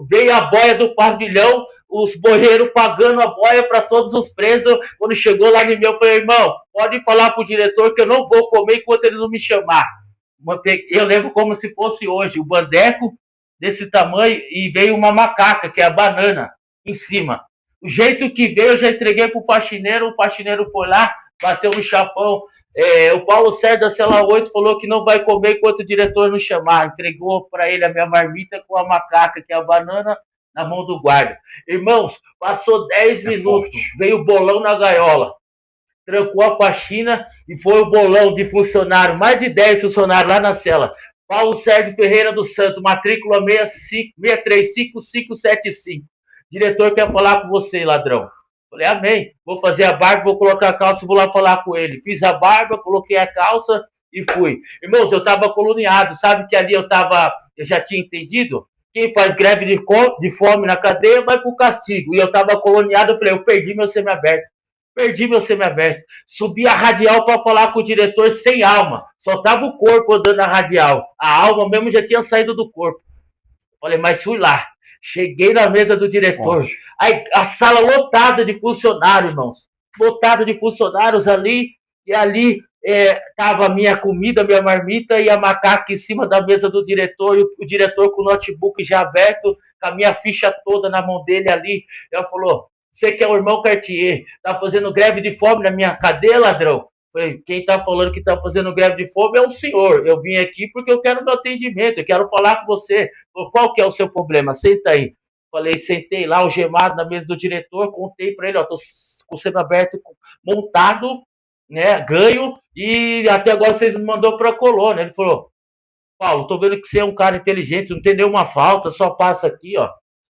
Veio a boia do pavilhão, os boieiros pagando a boia para todos os presos. Quando chegou lá em mim, eu falei, irmão, pode falar para o diretor que eu não vou comer enquanto ele não me chamar. Eu lembro como se fosse hoje, o bandeco desse tamanho e veio uma macaca, que é a banana, em cima. O jeito que veio, eu já entreguei pro faxineiro, o faxineiro foi lá, bateu no chapão. O Paulo Sérgio da Cela 8 falou que não vai comer enquanto o diretor não chamar. Entregou para ele a minha marmita com a macaca, que é a banana, na mão do guarda. Irmãos, passou 10 minutos, veio o bolão na gaiola. Trancou a faxina e foi o bolão de funcionário, mais de 10 funcionários lá na cela. Paulo Sérgio Ferreira do Santo, matrícula 6355575. Diretor quer falar com você, ladrão. Falei, amém. Vou fazer a barba, vou colocar a calça e vou lá falar com ele. Fiz a barba, coloquei a calça e fui. Irmãos, eu estava coloniado, sabe que ali eu já tinha entendido? Quem faz greve de fome na cadeia vai pro castigo. E eu estava coloniado, eu falei, eu perdi meu semiaberto. Subi a radial para falar com o diretor sem alma. Só tava o corpo andando na radial. A alma mesmo já tinha saído do corpo. Falei, mas fui lá. Cheguei na mesa do diretor. Aí, a sala lotada de funcionários, irmãos. Lotada de funcionários ali. E ali tava a minha comida, minha marmita e a macaca em cima da mesa do diretor. E o diretor com o notebook já aberto, com a minha ficha toda na mão dele ali. Ele falou, você que é o irmão Cartier, tá fazendo greve de fome na minha cadeia, ladrão? Falei, quem tá falando que tá fazendo greve de fome é o senhor. Eu vim aqui porque eu quero meu atendimento, eu quero falar com você. Qual que é o seu problema? Senta aí. Falei, sentei lá, algemado na mesa do diretor, contei para ele, ó, tô com o semiaberto montado, né, ganho, e até agora vocês me mandou pra colônia. Ele falou, Paulo, tô vendo que você é um cara inteligente, não tem nenhuma falta, só passa aqui, ó.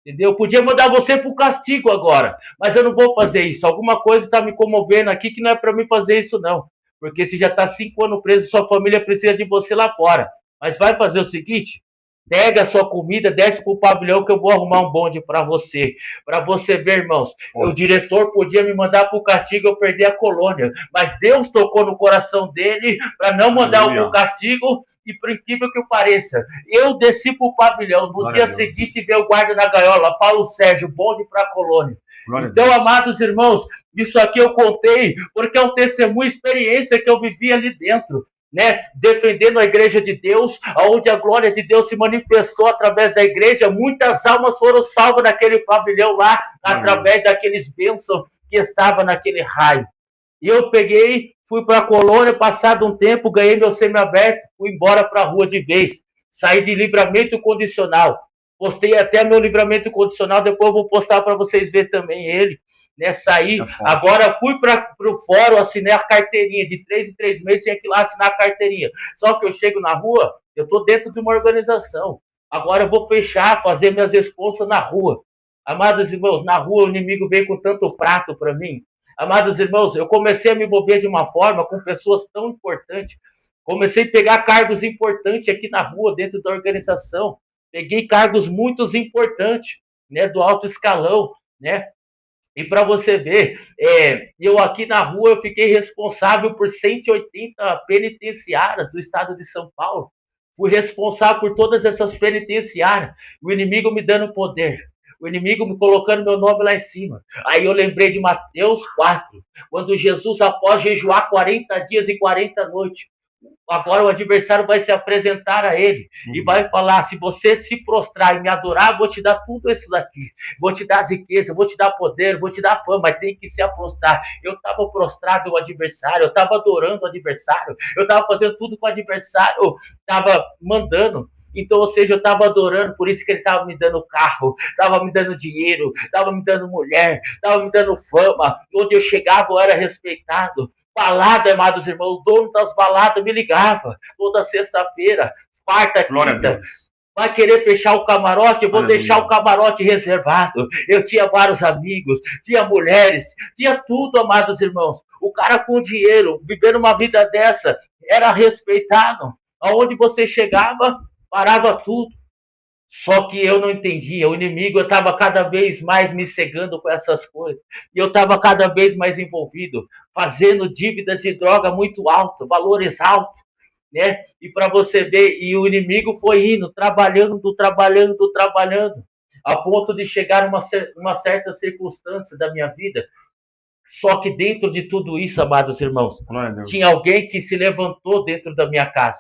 Entendeu? Eu podia mandar você pro castigo agora, mas eu não vou fazer isso. Alguma coisa está me comovendo aqui que não é para mim fazer isso, não. Porque se já está 5 anos preso, sua família precisa de você lá fora. Mas vai fazer o seguinte, pega a sua comida, desce pro pavilhão que eu vou arrumar um bonde para você. Para você ver, irmãos. O diretor podia me mandar pro castigo e eu perder a colônia. Mas Deus tocou no coração dele para não mandar eu pro castigo. E por incrível que pareça, eu desci pro pavilhão. No dia seguinte veio o guarda na gaiola, Paulo Sérgio, bonde para a colônia. Então, amados irmãos, isso aqui eu contei porque é um testemunho, experiência que eu vivi ali dentro. Né, defendendo a igreja de Deus, onde a glória de Deus se manifestou através da igreja, muitas almas foram salvas naquele pavilhão lá, através daqueles bênçãos que estavam naquele raio. E eu peguei, fui para a colônia, passado um tempo, ganhei meu semiaberto, fui embora para a rua de vez, saí de livramento condicional, postei até meu livramento condicional, depois eu vou postar para vocês verem também ele. Né, saí, agora fui para o fórum, assinei a carteirinha, de 3 em 3 meses tinha que ir lá assinar a carteirinha, só que eu chego na rua, eu estou dentro de uma organização, agora eu vou fechar, fazer minhas responsas na rua. Amados irmãos, na rua o inimigo vem com tanto prato para mim. Amados irmãos, eu comecei a me envolver de uma forma com pessoas tão importantes, comecei a pegar cargos importantes aqui na rua, dentro da organização. peguei cargos muito importantes, né, do alto escalão, né? E para você ver, eu aqui na rua eu fiquei responsável por 180 penitenciárias do estado de São Paulo. Fui responsável por todas essas penitenciárias. O inimigo me dando poder. O inimigo me colocando meu nome lá em cima. Aí eu lembrei de Mateus 4, quando Jesus, após jejuar 40 dias e 40 noites, agora o adversário vai se apresentar a ele e vai falar: se você se prostrar e me adorar, eu vou te dar tudo isso daqui, vou te dar riqueza, vou te dar poder, vou te dar fama, mas tem que se prostrar. Eu estava prostrado ao adversário, eu estava adorando o adversário, eu estava fazendo tudo com o adversário, estava mandando. Então, ou seja, eu estava adorando, por isso que ele estava me dando carro, estava me dando dinheiro, estava me dando mulher, estava me dando fama. Onde eu chegava, eu era respeitado. Balada, amados irmãos, o dono das baladas me ligava toda sexta-feira, quarta, quinta. Vai querer fechar o camarote? Eu vou deixar o camarote reservado. Eu tinha vários amigos, tinha mulheres, tinha tudo, amados irmãos. O cara com dinheiro, vivendo uma vida dessa, era respeitado. Aonde você chegava, parava tudo. Só que eu não entendia, o inimigo estava cada vez mais me cegando com essas coisas. E eu estava cada vez mais envolvido, fazendo dívidas de droga muito alto, valores altos, né? E para você ver, e o inimigo foi indo, trabalhando, a ponto de chegar uma certa circunstância da minha vida. Só que dentro de tudo isso, amados irmãos, tinha alguém que se levantou dentro da minha casa.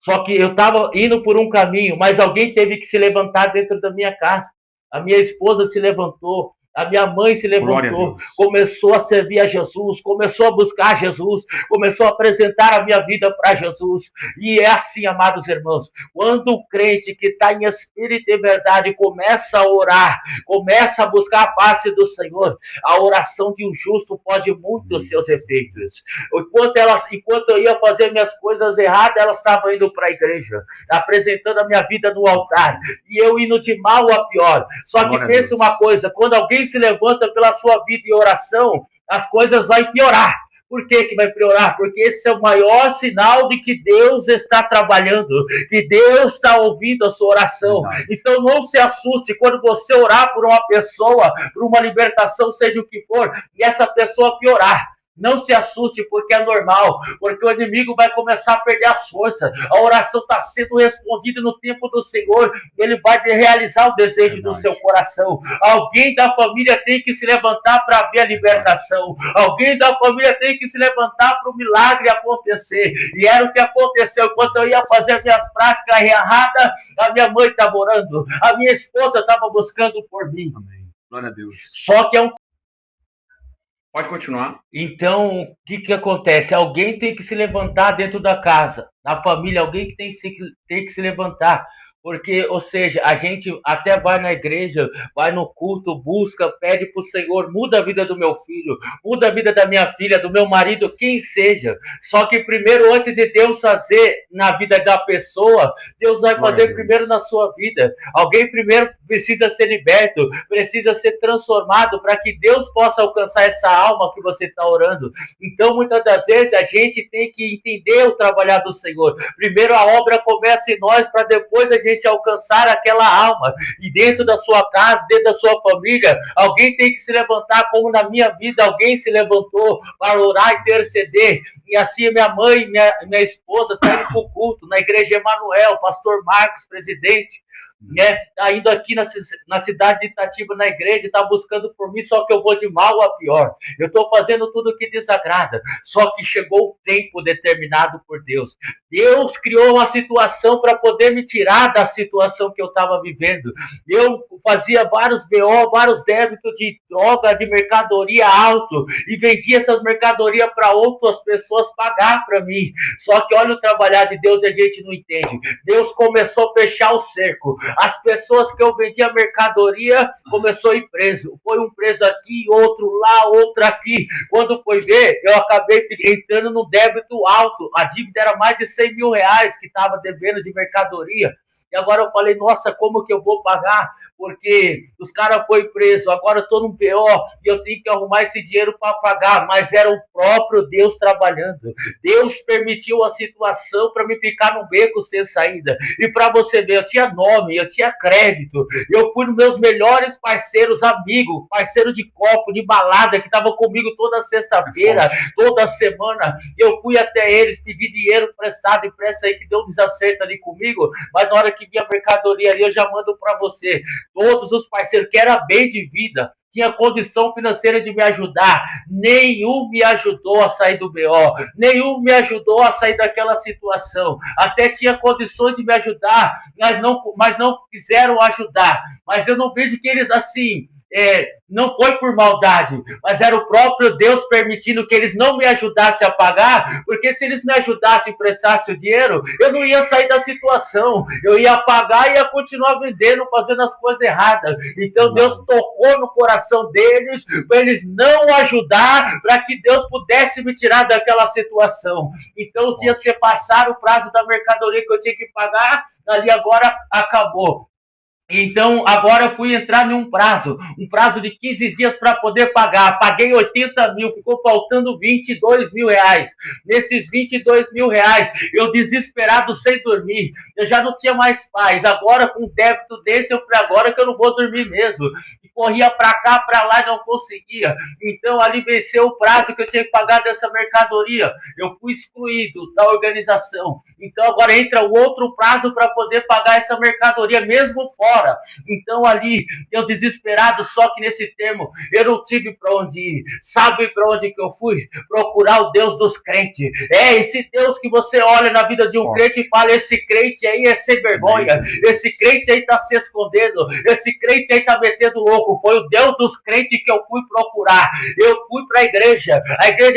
Só que eu estava indo por um caminho, mas alguém teve que se levantar dentro da minha casa. A minha esposa se levantou, a minha mãe se levantou, começou a servir a Jesus, começou a buscar Jesus, começou a apresentar a minha vida para Jesus. E é assim, amados irmãos, quando o crente que está em espírito e verdade começa a orar, começa a buscar a face do Senhor, a oração de um justo pode muito os seus efeitos. Enquanto eu ia fazer minhas coisas erradas, elas estavam indo para a igreja, apresentando a minha vida no altar, e eu indo de mal a pior. Só que pensa uma coisa, quando alguém se levanta pela sua vida em oração, as coisas vão piorar. Por que vai piorar? Porque esse é o maior sinal de que Deus está trabalhando, que Deus está ouvindo a sua oração. Então não se assuste quando você orar por uma pessoa, por uma libertação, seja o que for, e essa pessoa piorar. Não se assuste, porque é normal, porque o inimigo vai começar a perder as forças. A oração está sendo respondida no tempo do Senhor, ele vai realizar o desejo do seu coração. Alguém da família tem que se levantar para ver a libertação. Alguém da família tem que se levantar para o milagre acontecer. E era o que aconteceu. Enquanto eu ia fazer as minhas práticas erradas, a minha mãe estava orando, a minha esposa estava buscando por mim. Amém. Glória a Deus. Só que é um... Pode continuar. Então, o que acontece? Alguém tem que se levantar dentro da casa, na família, alguém que tem que se levantar. Porque, ou seja, a gente até vai na igreja, vai no culto, busca, pede para o Senhor, muda a vida do meu filho, muda a vida da minha filha, do meu marido, quem seja. Só que primeiro, antes de Deus fazer na vida da pessoa, Deus vai fazer primeiro na sua vida. Alguém primeiro precisa ser liberto, precisa ser transformado para que Deus possa alcançar essa alma que você está orando. Então, muitas das vezes, a gente tem que entender o trabalhar do Senhor. Primeiro a obra começa em nós, para depois a gente alcançar aquela alma. E dentro da sua casa, dentro da sua família, alguém tem que se levantar, como na minha vida alguém se levantou para orar e interceder. E assim minha mãe, minha esposa está indo para o culto na igreja Emanuel, pastor Marcos, presidente, né? Tá indo aqui na cidade de Itatiba, na igreja, está buscando por mim, só que eu vou de mal a pior. Eu estou fazendo tudo o que desagrada. Só que chegou o tempo determinado por Deus. Deus criou uma situação para poder me tirar da situação que eu estava vivendo. Eu fazia vários BO, vários débitos de droga, de mercadoria alto, e vendia essas mercadorias para outras pessoas pagar para mim. Só que olha o trabalhar de Deus, a gente não entende. Deus começou a fechar o cerco. As pessoas que eu vendia mercadoria começou a ir preso. Foi um preso aqui, outro lá, outro aqui. Quando foi ver, eu acabei entrando num débito alto. A dívida era mais de 100 mil reais que estava devendo de mercadoria. E agora eu falei, nossa, como que eu vou pagar? Porque os caras foram presos, agora eu estou num BO e eu tenho que arrumar esse dinheiro para pagar. Mas era o próprio Deus trabalhando. trabalhando. Deus permitiu a situação para me ficar no beco sem saída. E para você ver, eu tinha nome, eu tinha crédito, eu fui nos meus melhores parceiros, amigos, parceiro de copo, de balada, que estavam comigo toda sexta-feira, toda semana. Eu fui até eles, pedi dinheiro emprestado, empresta aí que deu um desacerto ali comigo, mas na hora que vi a mercadoria ali, eu já mando para você. Todos os parceiros que era bem de vida, tinha condição financeira de me ajudar, nenhum me ajudou a sair do BO, nenhum me ajudou a sair daquela situação, até tinha condições de me ajudar, mas não quiseram ajudar, mas eu não vejo que eles assim... não foi por maldade, mas era o próprio Deus permitindo que eles não me ajudassem a pagar, porque se eles me ajudassem e prestassem o dinheiro, eu não ia sair da situação, eu ia pagar e ia continuar vendendo, fazendo as coisas erradas. Então Deus tocou no coração deles, para eles não ajudar, para que Deus pudesse me tirar daquela situação. Então os dias se passaram, o prazo da mercadoria que eu tinha que pagar, ali agora acabou. Então, agora eu fui entrar em um prazo de 15 dias para poder pagar. Paguei 80 mil, ficou faltando 22 mil reais. Nesses 22 mil reais, eu desesperado sem dormir, eu já não tinha mais paz. Agora, com um débito desse, eu falei, agora que eu não vou dormir mesmo. E corria para cá, para lá, e não conseguia. Então, ali venceu o prazo que eu tinha que pagar dessa mercadoria. Eu fui excluído da organização. Então, agora entra o outro prazo para poder pagar essa mercadoria, mesmo fora. Então ali, eu desesperado, só que nesse termo, eu não tive para onde ir. Sabe para onde que eu fui? Procurar o Deus dos crentes. Esse Deus que você olha na vida de um crente e fala, esse crente aí é sem vergonha, esse crente aí tá se escondendo, esse crente aí tá metendo louco. Foi o Deus dos crentes que eu fui procurar. Eu fui para a igreja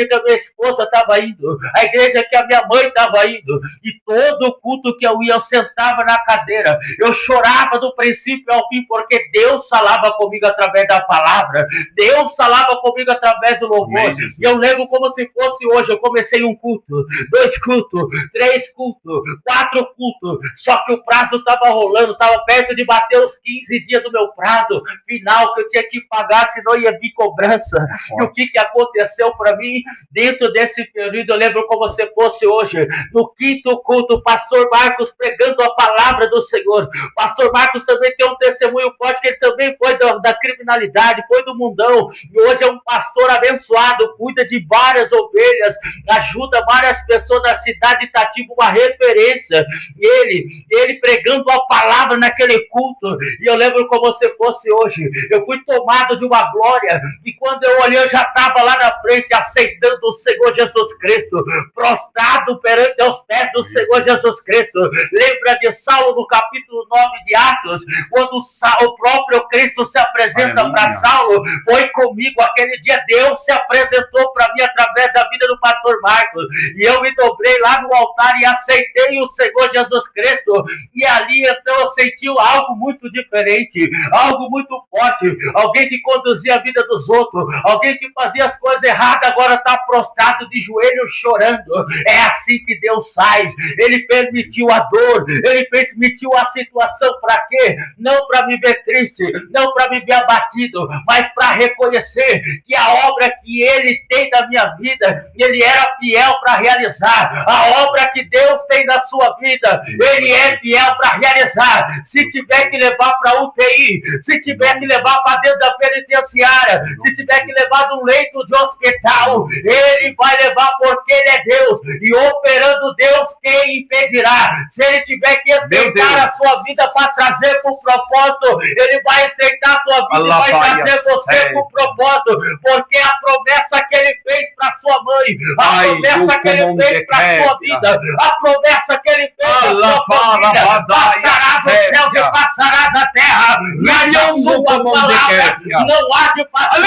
que a minha esposa estava indo, a igreja que a minha mãe estava indo, e todo culto que eu ia, eu sentava na cadeira, eu chorava do princípio ao fim, porque Deus falava comigo através da palavra, Deus falava comigo através do louvor. E eu lembro como se fosse hoje, eu comecei um culto, 2 cultos, 3 cultos, 4 cultos, só que o prazo estava rolando, estava perto de bater os 15 dias do meu prazo final, que eu tinha que pagar, senão ia vir cobrança. E o que aconteceu para mim dentro desse período? Eu lembro como se fosse hoje, no 5º culto, o pastor Marcos pregando a palavra do Senhor. Pastor Marcos também tem um testemunho forte, que ele também foi da criminalidade, foi do mundão, e hoje é um pastor abençoado, cuida de várias ovelhas, ajuda várias pessoas da cidade de Itatiba, uma referência. Ele pregando a palavra naquele culto, e eu lembro como se fosse hoje, eu fui tomado de uma glória, e quando eu olhei, eu já estava lá na frente, aceitando o Senhor Jesus Cristo, prostrado perante os pés do Senhor Jesus Cristo. Lembra de Saulo no capítulo 9 de Atos, quando o próprio Cristo se apresenta para Saulo? Foi comigo aquele dia, Deus se apresentou para mim através da vida do pastor Marcos, e eu me dobrei lá no altar e aceitei o Senhor Jesus Cristo, e ali então eu senti algo muito diferente, algo muito forte, alguém que conduzia a vida dos outros, alguém que fazia as coisas erradas, agora está prostrado de joelhos chorando. É assim que Deus faz. Ele permitiu a dor, ele permitiu a situação, para quê? Não para me ver triste, não para me ver abatido, mas para reconhecer que a obra que ele tem na minha vida, ele era fiel para realizar. A obra que Deus tem na sua vida, ele é fiel para realizar. Se tiver que levar para UTI, se tiver que levar para dentro da penitenciária, se tiver que levar num leito de hospital, ele vai levar, porque ele é Deus, e operando Deus, quem impedirá? Se ele tiver que estreitar a sua vida para trazer para o propósito, ele vai estreitar a tua vida e vai trazer você para o propósito, porque a promessa que ele fez para sua mãe, a promessa que ele fez para sua vida, a promessa que ele fez para sua família, passarás os céus e passarás a terra, e a sua palavra não há de passar.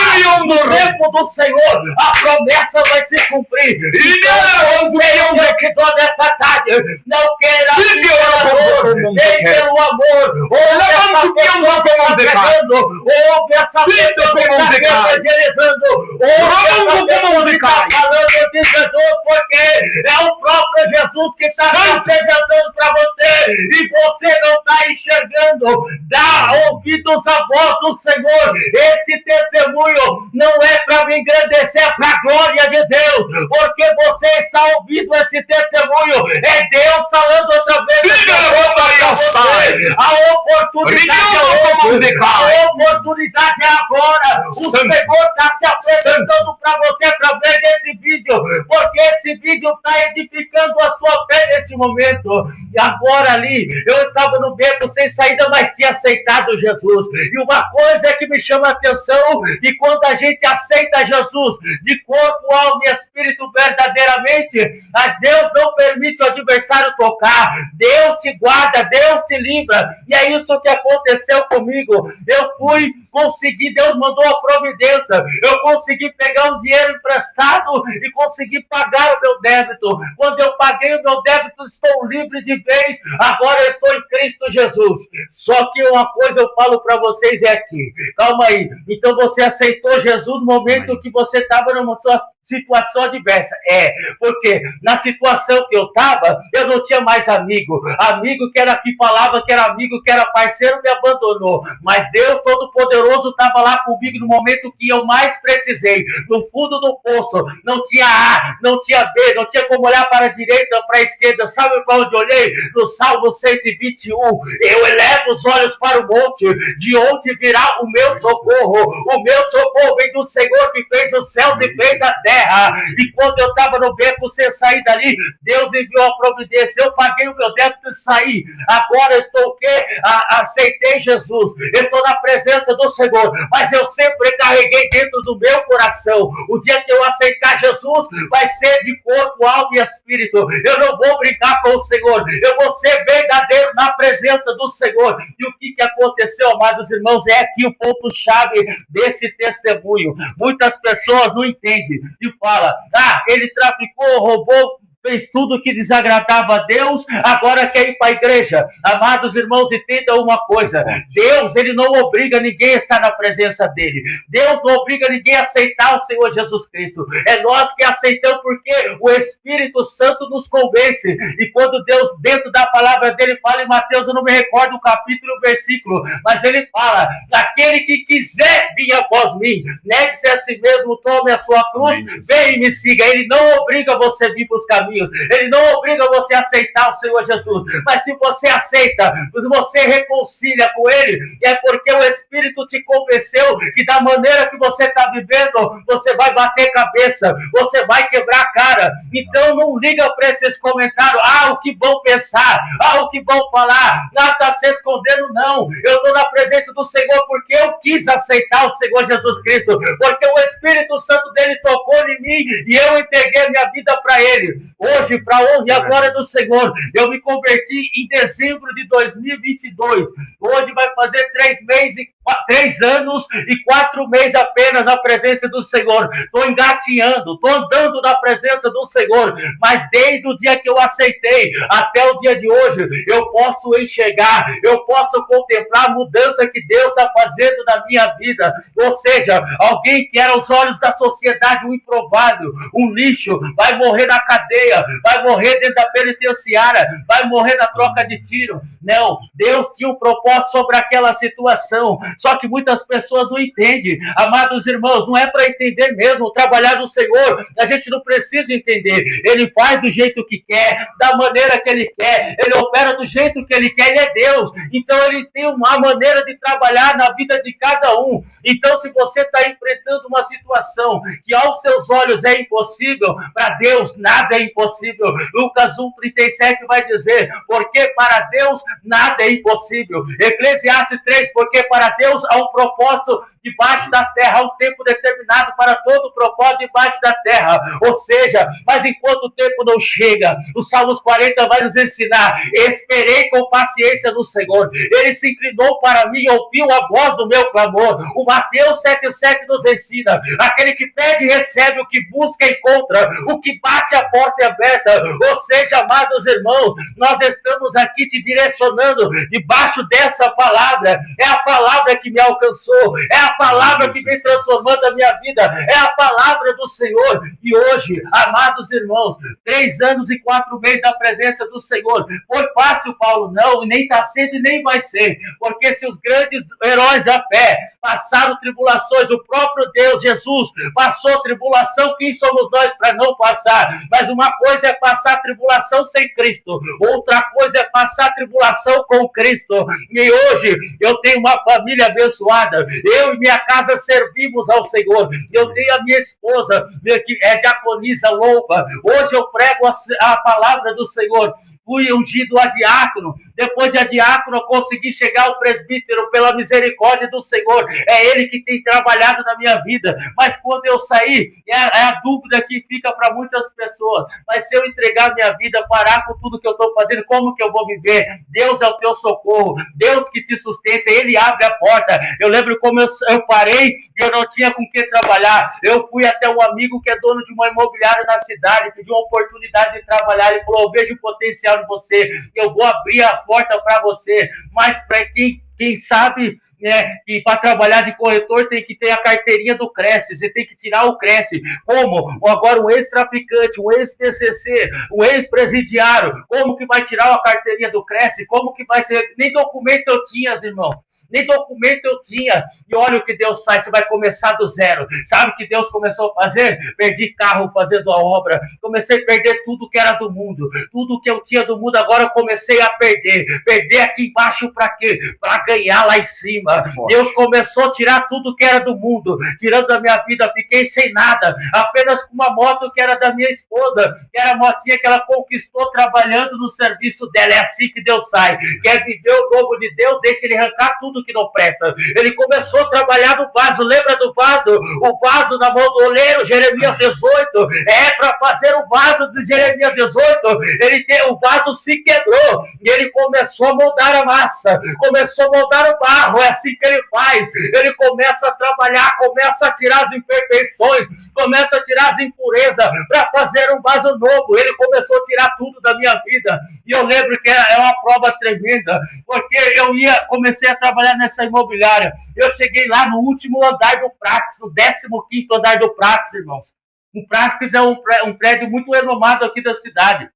No tempo do Senhor, a promessa vai se cumprir. Então, Senhor, que dou nessa tarde, não queira pela dor, nem pelo amor. Ouve essa pessoa que está pregando, ouve essa pessoa que está evangelizando, ouve essa pessoa que está falando de Jesus. porque é o próprio Jesus que está se apresentando para você e você não está enxergando. Dá ouvidos à voz do Senhor. Esse testemunho não é para me engrandecer, é para a glória de Deus, porque você está ouvindo esse testemunho. É Deus falando outra vez. A oportunidade é agora. O Senhor está se apresentando para você através desse vídeo, porque esse vídeo está edificando a sua fé neste momento. E agora ali, eu estava no beco sem saída, mas tinha aceitado Jesus. E uma coisa que me chama a atenção, e quando a gente aceita Jesus de corpo, alma e espírito verdadeiramente, Deus não permite o adversário tocar. Deus te guarda, Deus te livra. E é isso que aconteceu comigo. Eu consegui, Deus mandou a providência. Eu consegui pegar um dinheiro emprestado e consegui pagar o meu débito. Quando eu paguei o meu débito, estou livre de vez. Agora eu estou em Cristo Jesus. Só que uma coisa eu falo para vocês é aqui. Calma aí. Então você aceitou Jesus no momento que você estava numa sua situação adversa. Porque na situação que eu estava, eu não tinha mais amigo. Amigo que falava que era amigo, que era parceiro, me abandonou. Mas Deus Todo-Poderoso estava lá comigo no momento que eu mais precisei. No fundo do poço. Não tinha A, não tinha B, não tinha como olhar para a direita ou para a esquerda. Sabe para onde olhei? No Salmo 121. Eu elevo os olhos para o monte, de onde virá o meu socorro. O meu socorro vem do Senhor que fez os céus e fez a terra. E quando eu estava no beco sem sair dali, Deus enviou a providência. Eu paguei o meu débito e saí. Agora eu estou o quê? Aceitei Jesus. Estou na presença do Senhor. Mas eu sempre carreguei dentro do meu coração. O dia que eu aceitar Jesus, vai ser de corpo, alma e espírito. Eu não vou brincar com o Senhor. Eu vou ser verdadeiro na presença do Senhor. E o que aconteceu, amados irmãos, é aqui o ponto-chave desse testemunho. Muitas pessoas não entendem e falam, ele traficou, roubou, fez tudo que desagradava a Deus, agora quer ir para a igreja. Amados irmãos, entendam uma coisa. Deus, ele não obriga ninguém a estar na presença dele. Deus não obriga ninguém a aceitar o Senhor Jesus Cristo. É nós que aceitamos porque o Espírito Santo nos convence. E quando Deus, dentro da palavra dele, fala em Mateus, eu não me recordo o capítulo e o versículo, mas ele fala, aquele que quiser vir após mim, negue-se a si mesmo, tome a sua cruz, vem e me siga. Ele não obriga você a vir para os caminhos. Ele não obriga você a aceitar o Senhor Jesus. Mas se você aceita, se você reconcilia com Ele, é porque o Espírito te convenceu que da maneira que você está vivendo, você vai bater cabeça, você vai quebrar a cara. Então não liga para esses comentários. O que vão pensar? O que vão falar? Está se escondendo, não. Eu estou na presença do Senhor porque eu quis aceitar o Senhor Jesus Cristo. Porque o Espírito Santo dele tocou em mim e eu entreguei a minha vida para Ele. Hoje, para a honra e a glória do Senhor, eu me converti em dezembro de 2022. Hoje vai fazer 3 anos e 4 meses apenas na presença do Senhor. Estou engatinhando, estou andando na presença do Senhor. Mas desde o dia que eu aceitei até o dia de hoje, eu posso enxergar, eu posso contemplar a mudança que Deus está fazendo na minha vida. Ou seja, alguém que era aos olhos da sociedade um improvável, um lixo, vai morrer na cadeia, vai morrer dentro da penitenciária, vai morrer na troca de tiro. Não, Deus tinha um propósito sobre aquela situação, só que muitas pessoas não entendem. Amados irmãos, não é para entender mesmo. O trabalhar do Senhor, a gente não precisa entender. Ele faz do jeito que quer, da maneira que Ele quer, Ele opera do jeito que Ele quer. Ele é Deus, então Ele tem uma maneira de trabalhar na vida de cada um. Então, se você está enfrentando uma situação que aos seus olhos é impossível, para Deus nada é impossível. Lucas 1:37 vai dizer, porque para Deus nada é impossível. Eclesiastes 3, porque para Deus há um propósito debaixo da terra, há um tempo determinado para todo o propósito debaixo da terra. Ou seja, mas enquanto o tempo não chega, o Salmos 40 vai nos ensinar, esperei com paciência no Senhor, Ele se inclinou para mim e ouviu a voz do meu clamor. O Mateus 7:7 nos ensina, aquele que pede, recebe, recebe, o que busca encontra, o que bate a porta é aberta. Ou seja, amados irmãos, nós estamos aqui te direcionando debaixo dessa palavra. É a palavra que me alcançou, é a palavra que vem transformando a minha vida, é a palavra do Senhor. E hoje, amados irmãos, 3 anos e 4 meses na presença do Senhor. Foi fácil, Paulo? Não, nem está sendo e nem vai ser, porque se os grandes heróis da fé passaram tribulações, o próprio Deus, Jesus, passou tribulação, quem somos nós para não passar? Mas uma coisa é passar tribulação sem Cristo, outra coisa é passar tribulação com Cristo. E hoje eu tenho uma família abençoada, eu e minha casa servimos ao Senhor, eu tenho a minha esposa, que é diaconisa louva, hoje eu prego a palavra do Senhor, fui ungido a diácono, depois de diácono eu consegui chegar ao presbítero pela misericórdia do Senhor, é Ele que tem trabalhado na minha vida. Mas quando eu sair, é a dúvida que fica para muitas pessoas, mas se eu entregar minha vida, parar com tudo que eu estou fazendo, como que eu vou viver? Deus é o teu socorro, Deus que te sustenta, Ele abre a porta. Eu lembro como eu parei e eu não tinha com o que trabalhar, eu fui até um amigo que é dono de uma imobiliária na cidade, pediu uma oportunidade de trabalhar, ele falou, eu vejo potencial em você, eu vou abrir a porta para você, mas para quem sabe, né, que para trabalhar de corretor tem que ter a carteirinha do Cresce, você tem que tirar o Cresce. Como? Agora um ex-traficante, um ex-PCC, um ex-presidiário, como que vai tirar a carteirinha do Cresce? Como que vai ser? Nem documento eu tinha, irmãos, nem documento eu tinha. E olha o que Deus faz, você vai começar do zero. Sabe o que Deus começou a fazer? Perdi carro fazendo a obra, comecei a perder tudo que era do mundo, tudo que eu tinha do mundo, agora eu comecei a perder aqui embaixo para quê? Para ganhar lá em cima. Deus começou a tirar tudo que era do mundo, tirando da minha vida, fiquei sem nada, apenas com uma moto que era da minha esposa, que era a motinha que ela conquistou trabalhando no serviço dela. É assim que Deus sai. Quer viver o novo de Deus? Deixa Ele arrancar tudo que não presta. Ele começou a trabalhar no vaso, lembra do vaso? O vaso na mão do oleiro, Jeremias 18, é para fazer o vaso de Jeremias 18, o vaso se quebrou, e ele começou a moldar a massa, começou a moldar o barro, é assim que ele faz. Ele começa a trabalhar, começa a tirar as imperfeições, começa a tirar as impurezas para fazer um vaso novo. Ele começou a tirar tudo da minha vida. E eu lembro que é uma prova tremenda, porque comecei a trabalhar nessa imobiliária. Eu cheguei lá no último andar do Praxis, no 15º andar do Praxis, irmãos. O Praxis é um prédio muito renomado aqui da cidade.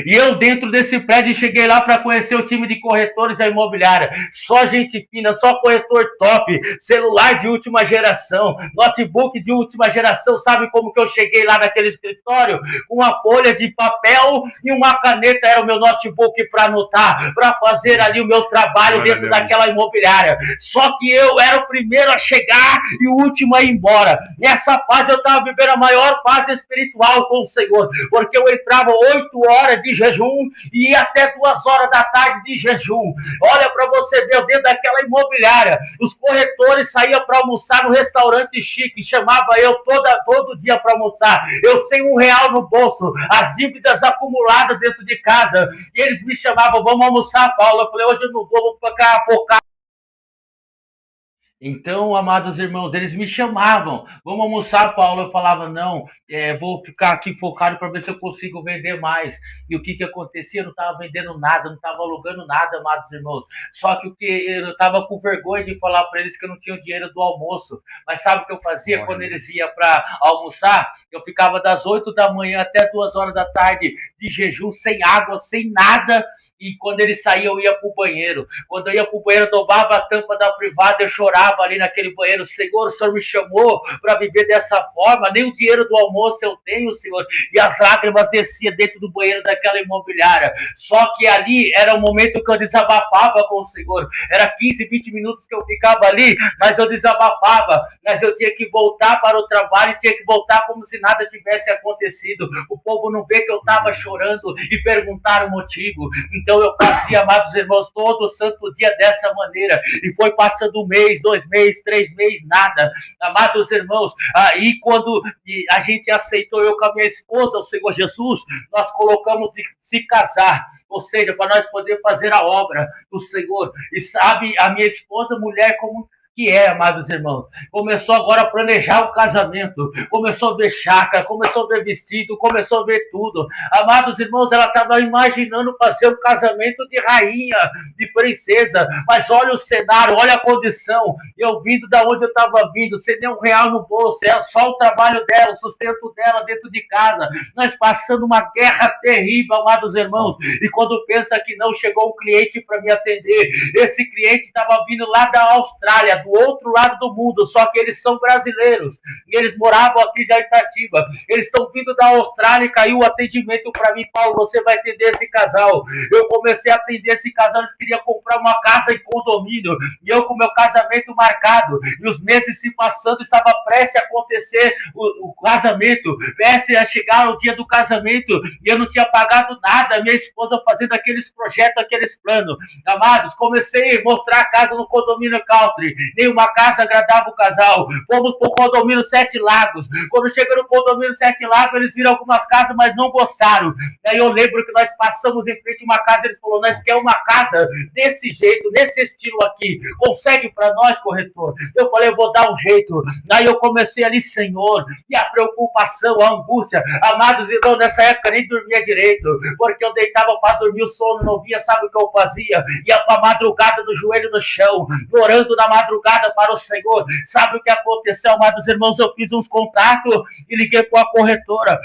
E eu dentro desse prédio cheguei lá para conhecer o time de corretores da imobiliária, só gente fina, só corretor top, celular de última geração, notebook de última geração. Sabe como que eu cheguei lá naquele escritório? Uma folha de papel e uma caneta, era o meu notebook para anotar, para fazer ali o meu trabalho dentro daquela imobiliária. Só que eu era o primeiro a chegar e o último a ir embora. Nessa fase eu estava vivendo a maior fase espiritual com o Senhor, porque eu entrava 8 horas de jejum e ia até 2 horas da tarde de jejum. Olha para você ver, dentro daquela imobiliária, os corretores saíam para almoçar no restaurante chique, chamava eu todo dia para almoçar, eu sem R$1 no bolso, as dívidas acumuladas dentro de casa, e eles me chamavam, vamos almoçar, Paulo? Eu falei, hoje eu não vou ficar focado. Então, amados irmãos, eles me chamavam, vamos almoçar, Paulo? Eu falava, não, vou ficar aqui focado para ver se eu consigo vender mais. E o que acontecia? Eu não estava vendendo nada, não estava alugando nada, amados irmãos. Só que eu estava com vergonha de falar para eles que eu não tinha o dinheiro do almoço. Mas sabe o que eu fazia quando eles iam para almoçar? Eu ficava das 8 da manhã até 2 horas da tarde de jejum, sem água, sem nada. E quando eles saíam, eu ia para o banheiro. Quando eu ia para o banheiro, eu dobrava a tampa da privada, eu chorava ali naquele banheiro, Senhor, o Senhor me chamou para viver dessa forma, nem o dinheiro do almoço eu tenho, Senhor. E as lágrimas desciam dentro do banheiro daquela imobiliária. Só que ali era o momento que eu desabafava com o Senhor. Era 15, 20 minutos que eu ficava ali, mas eu desabafava, mas eu tinha que voltar para o trabalho, tinha que voltar como se nada tivesse acontecido. O povo não vê que eu estava chorando e perguntar o motivo. Então eu fazia, amados irmãos, todo santo dia dessa maneira, e foi passando 1 mês, 2 meses, 3 meses, nada. Amados irmãos, aí quando a gente aceitou, eu com a minha esposa, o Senhor Jesus, nós colocamos de se casar, ou seja, para nós poder fazer a obra do Senhor. E sabe, a minha esposa, mulher como amados irmãos, começou agora a planejar o casamento, começou a ver chácara, começou a ver vestido, começou a ver tudo. Amados irmãos, ela estava imaginando fazer um casamento de rainha, de princesa, mas olha o cenário, olha a condição, eu vindo da onde eu estava vindo, sem nenhum real no bolso, era só o trabalho dela, o sustento dela dentro de casa, nós passando uma guerra terrível, amados irmãos, e quando pensa que não, chegou um cliente para me atender, esse cliente estava vindo lá da Austrália, do outro lado do mundo, só que eles são brasileiros, e eles moravam aqui já em Itatiba, eles estão vindo da Austrália e caiu o atendimento para mim, Paulo, você vai atender esse casal. Eu comecei a atender esse casal, eles queriam comprar uma casa em condomínio, e eu com meu casamento marcado, e os meses se passando, estava prestes a acontecer o casamento, prestes a chegar o dia do casamento, e eu não tinha pagado nada, minha esposa fazendo aqueles projetos, aqueles planos. Amados, comecei a mostrar a casa no condomínio Country, nenhuma casa agradava o casal, fomos para o condomínio Sete Lagos, quando chegou no condomínio Sete Lagos, eles viram algumas casas, mas não gostaram, aí eu lembro que nós passamos em frente a uma casa, eles falaram, nós queremos uma casa desse jeito, nesse estilo aqui, consegue para nós, corretor? Eu falei, eu vou dar um jeito, aí eu comecei ali, Senhor, e a preocupação, a angústia, amados irmãos, nessa época nem dormia direito, porque eu deitava para dormir, o sono não vinha, sabe o que eu fazia? Ia para a madrugada do joelho no chão, orando na madrugada para o Senhor, sabe o que aconteceu, amados irmãos? Eu fiz uns contatos e liguei para a corretora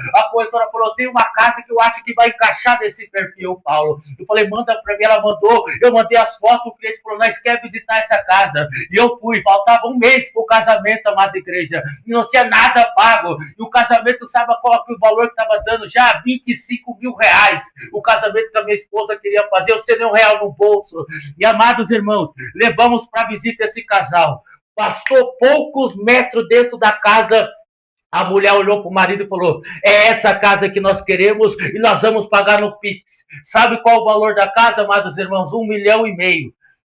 falou, tem uma casa que eu acho que vai encaixar nesse perfil, Paulo, eu falei, manda para mim, ela mandou, eu mandei as fotos, o cliente falou, nós queremos visitar essa casa, e eu fui, faltava um mês para o casamento, amada igreja, e não tinha nada pago, e o casamento, sabe qual que o valor que estava dando? Já 25 mil reais, o casamento que a minha esposa queria fazer, eu sem nenhum real no bolso, e amados irmãos, levamos para visita esse casal, bastou poucos metros dentro da casa, a mulher olhou para o marido e falou, é essa casa que nós queremos e nós vamos pagar no Pix. Sabe qual o valor da casa, amados irmãos? 1,5 milhão.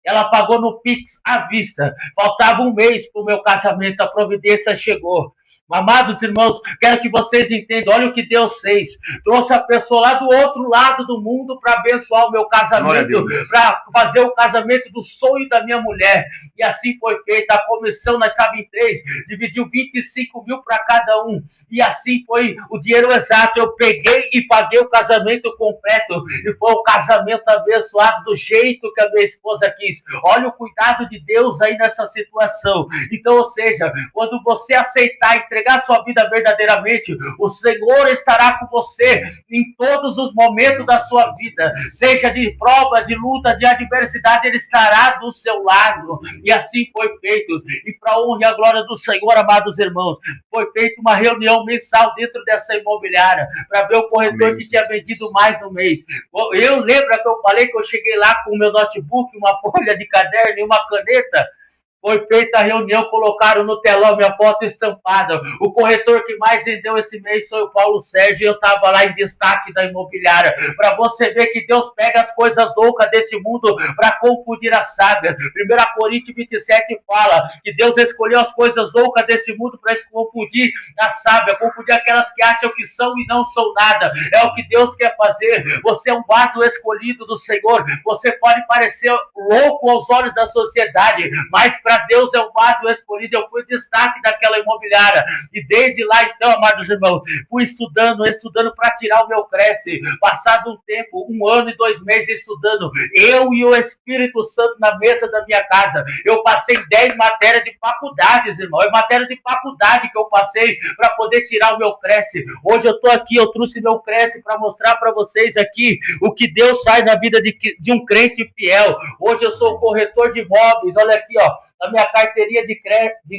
Ela pagou no Pix à vista. Faltava um mês para o meu casamento, a providência chegou. Amados irmãos, quero que vocês entendam, olha o que Deus fez. Trouxe a pessoa lá do outro lado do mundo para abençoar o meu casamento, para fazer o casamento do sonho da minha mulher. E assim foi feita. A comissão, nós sabemos, em 3, dividiu 25 mil para cada um. E assim foi o dinheiro exato. Eu peguei e paguei o casamento completo. E foi um casamento abençoado do jeito que a minha esposa quis. Olha o cuidado de Deus aí nessa situação. Então, ou seja, quando você aceitar entregar sua vida verdadeiramente, o Senhor estará com você em todos os momentos da sua vida, seja de prova, de luta, de adversidade, Ele estará do seu lado, e assim foi feito, e para a honra e a glória do Senhor, amados irmãos, foi feita uma reunião mensal dentro dessa imobiliária, para ver o corretor que tinha vendido mais no mês. Eu lembro que eu falei que eu cheguei lá com o meu notebook, uma folha de caderno e uma caneta. Foi feita a reunião, colocaram no telão minha foto estampada. O corretor que mais vendeu esse mês foi o Paulo Sérgio, e eu estava lá em destaque da imobiliária. Para você ver que Deus pega as coisas loucas desse mundo para confundir as sábias. 1 Coríntios 27 fala que Deus escolheu as coisas loucas desse mundo para confundir as sábias, confundir aquelas que acham que são e não são nada. É o que Deus quer fazer. Você é um vaso escolhido do Senhor. Você pode parecer louco aos olhos da sociedade, mas para Deus é o vaso escolhido. Eu fui destaque daquela imobiliária, e desde lá então, amados irmãos, fui estudando para tirar o meu Cresce. Passado um tempo, 1 ano e 2 meses estudando, eu e o Espírito Santo na mesa da minha casa, eu passei 10 matérias de faculdades, irmão, é matéria de faculdade que eu passei para poder tirar o meu Cresce. Hoje eu estou aqui, eu trouxe meu Cresce para mostrar para vocês aqui o que Deus faz na vida de um crente fiel. Hoje eu sou corretor de imóveis, olha aqui, ó, a minha carteirinha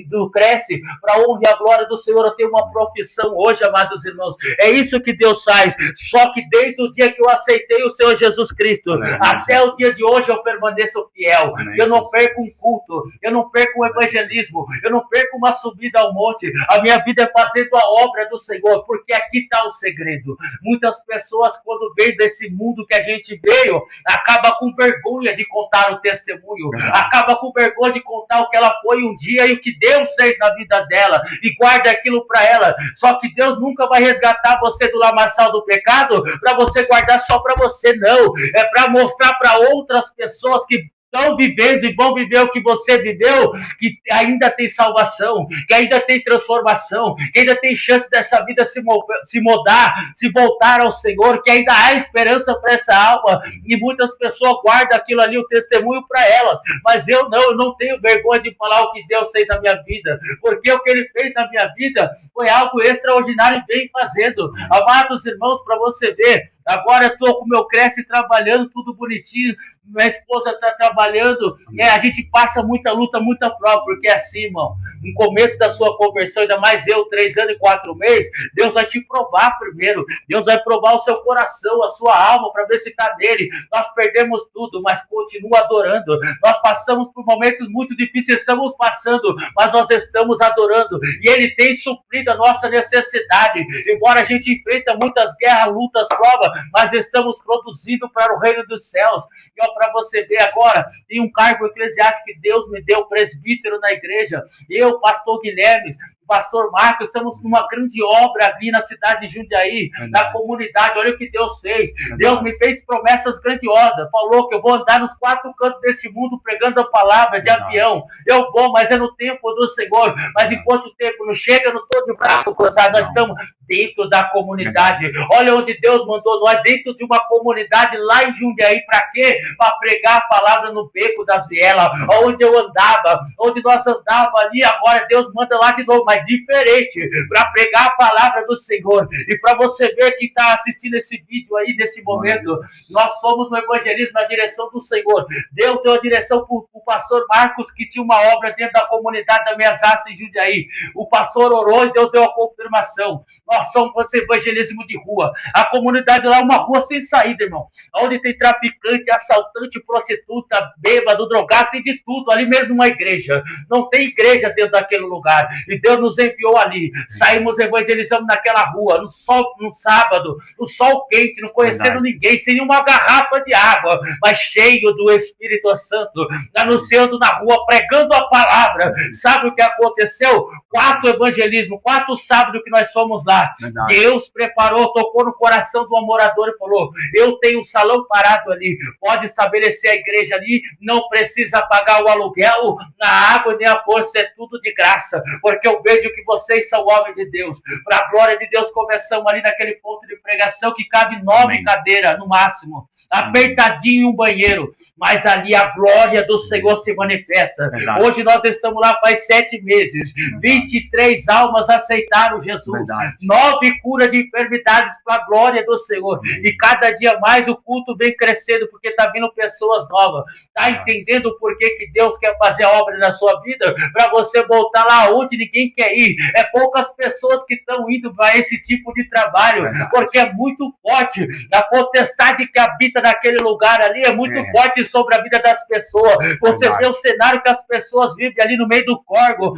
do Cresce, para a honra e a glória do Senhor, eu tenho uma profissão hoje, amados irmãos. É isso que Deus faz. Só que desde o dia que eu aceitei o Senhor Jesus Cristo, até o dia de hoje eu permaneço fiel. Eu não perco um culto, eu não perco um evangelismo, eu não perco uma subida ao monte. A minha vida é fazendo a obra do Senhor, porque aqui está o segredo. Muitas pessoas, quando vêm desse mundo que a gente veio, acaba com vergonha de contar o testemunho, acaba com vergonha de contar o que ela foi um dia e o que Deus fez na vida dela, e guarda aquilo para ela. Só que Deus nunca vai resgatar você do lamaçal do pecado para você guardar só para você, não. É para mostrar para outras pessoas que estão vivendo e vão viver o que você viveu, que ainda tem salvação, que ainda tem transformação, que ainda tem chance dessa vida se mudar, se voltar ao Senhor, que ainda há esperança para essa alma, e muitas pessoas guardam aquilo ali, o testemunho para elas, mas eu não tenho vergonha de falar o que Deus fez na minha vida, porque o que Ele fez na minha vida foi algo extraordinário e vem fazendo. Amados irmãos, para você ver, agora eu estou com o meu Cresce trabalhando, tudo bonitinho, minha esposa está trabalhando, a gente passa muita luta, muita prova, porque é assim, irmão, no começo da sua conversão, ainda mais eu, 3 anos e 4 meses, Deus vai te provar primeiro, Deus vai provar o seu coração, a sua alma, para ver se está nele. Nós perdemos tudo, mas continua adorando. Nós passamos por momentos muito difíceis, estamos passando, mas nós estamos adorando, e Ele tem suprido a nossa necessidade, embora a gente enfrenta muitas guerras, lutas, provas, mas estamos produzindo para o reino dos céus. E ó, para você ver agora, tem um cargo eclesiástico que Deus me deu, presbítero na igreja, eu, pastor Guilherme, pastor Marcos, estamos numa grande obra ali na cidade de Jundiaí, na comunidade. Olha o que Deus fez. Deus me fez promessas grandiosas, falou que eu vou andar nos 4 cantos desse mundo pregando a palavra de avião. Eu vou, mas é no tempo do Senhor. Mas enquanto o tempo não chega, eu não estou de braço cruzado. Nós estamos dentro da comunidade. Olha onde Deus mandou nós, dentro de uma comunidade lá em Jundiaí. Para quê? Para pregar a palavra no beco das vielas, onde eu andava, onde nós andávamos ali. Agora Deus manda lá de novo, mas diferente, para pregar a palavra do Senhor. E para você ver que está assistindo esse vídeo aí, nesse momento, nós somos no evangelismo na direção do Senhor. Deus deu a direção para o pastor Marcos, que tinha uma obra dentro da comunidade da Meazaça em Jundiaí. O pastor orou e Deus deu a confirmação. Nós somos esse evangelismo de rua. A comunidade lá é uma rua sem saída, irmão. Onde tem traficante, assaltante, prostituta, bêbado, drogado, tem de tudo. Ali mesmo uma igreja. Não tem igreja dentro daquele lugar. E Deus nos enviou ali, saímos evangelizando naquela rua, no sol, no sábado, no sol quente, não conhecendo ninguém, sem uma garrafa de água, mas cheio do Espírito Santo, anunciando na rua, pregando a palavra. Sabe o que aconteceu? 4 evangelismos, 4 sábados que nós fomos lá. Deus preparou, tocou no coração de um morador e falou: eu tenho um salão parado ali, pode estabelecer a igreja ali, não precisa pagar o aluguel, na água nem a força, é tudo de graça, porque eu vejo que vocês são homens de Deus. Para a glória de Deus, começamos ali naquele ponto de pregação que cabe 9 cadeiras no máximo, apertadinho em um banheiro, mas ali a glória do Senhor se manifesta. Hoje nós estamos lá faz 7 meses, 23 almas aceitaram Jesus, 9 curas de enfermidades para a glória do Senhor, e cada dia mais o culto vem crescendo, porque está vindo pessoas novas. Está entendendo o porquê que Deus quer fazer a obra na sua vida? Para você voltar lá onde ninguém quer ir. É poucas pessoas que estão indo para esse tipo de trabalho, porque é muito forte. A potestade que habita naquele lugar ali é muito forte sobre a vida das pessoas. Você vê o cenário que as pessoas vivem ali no meio do corgo,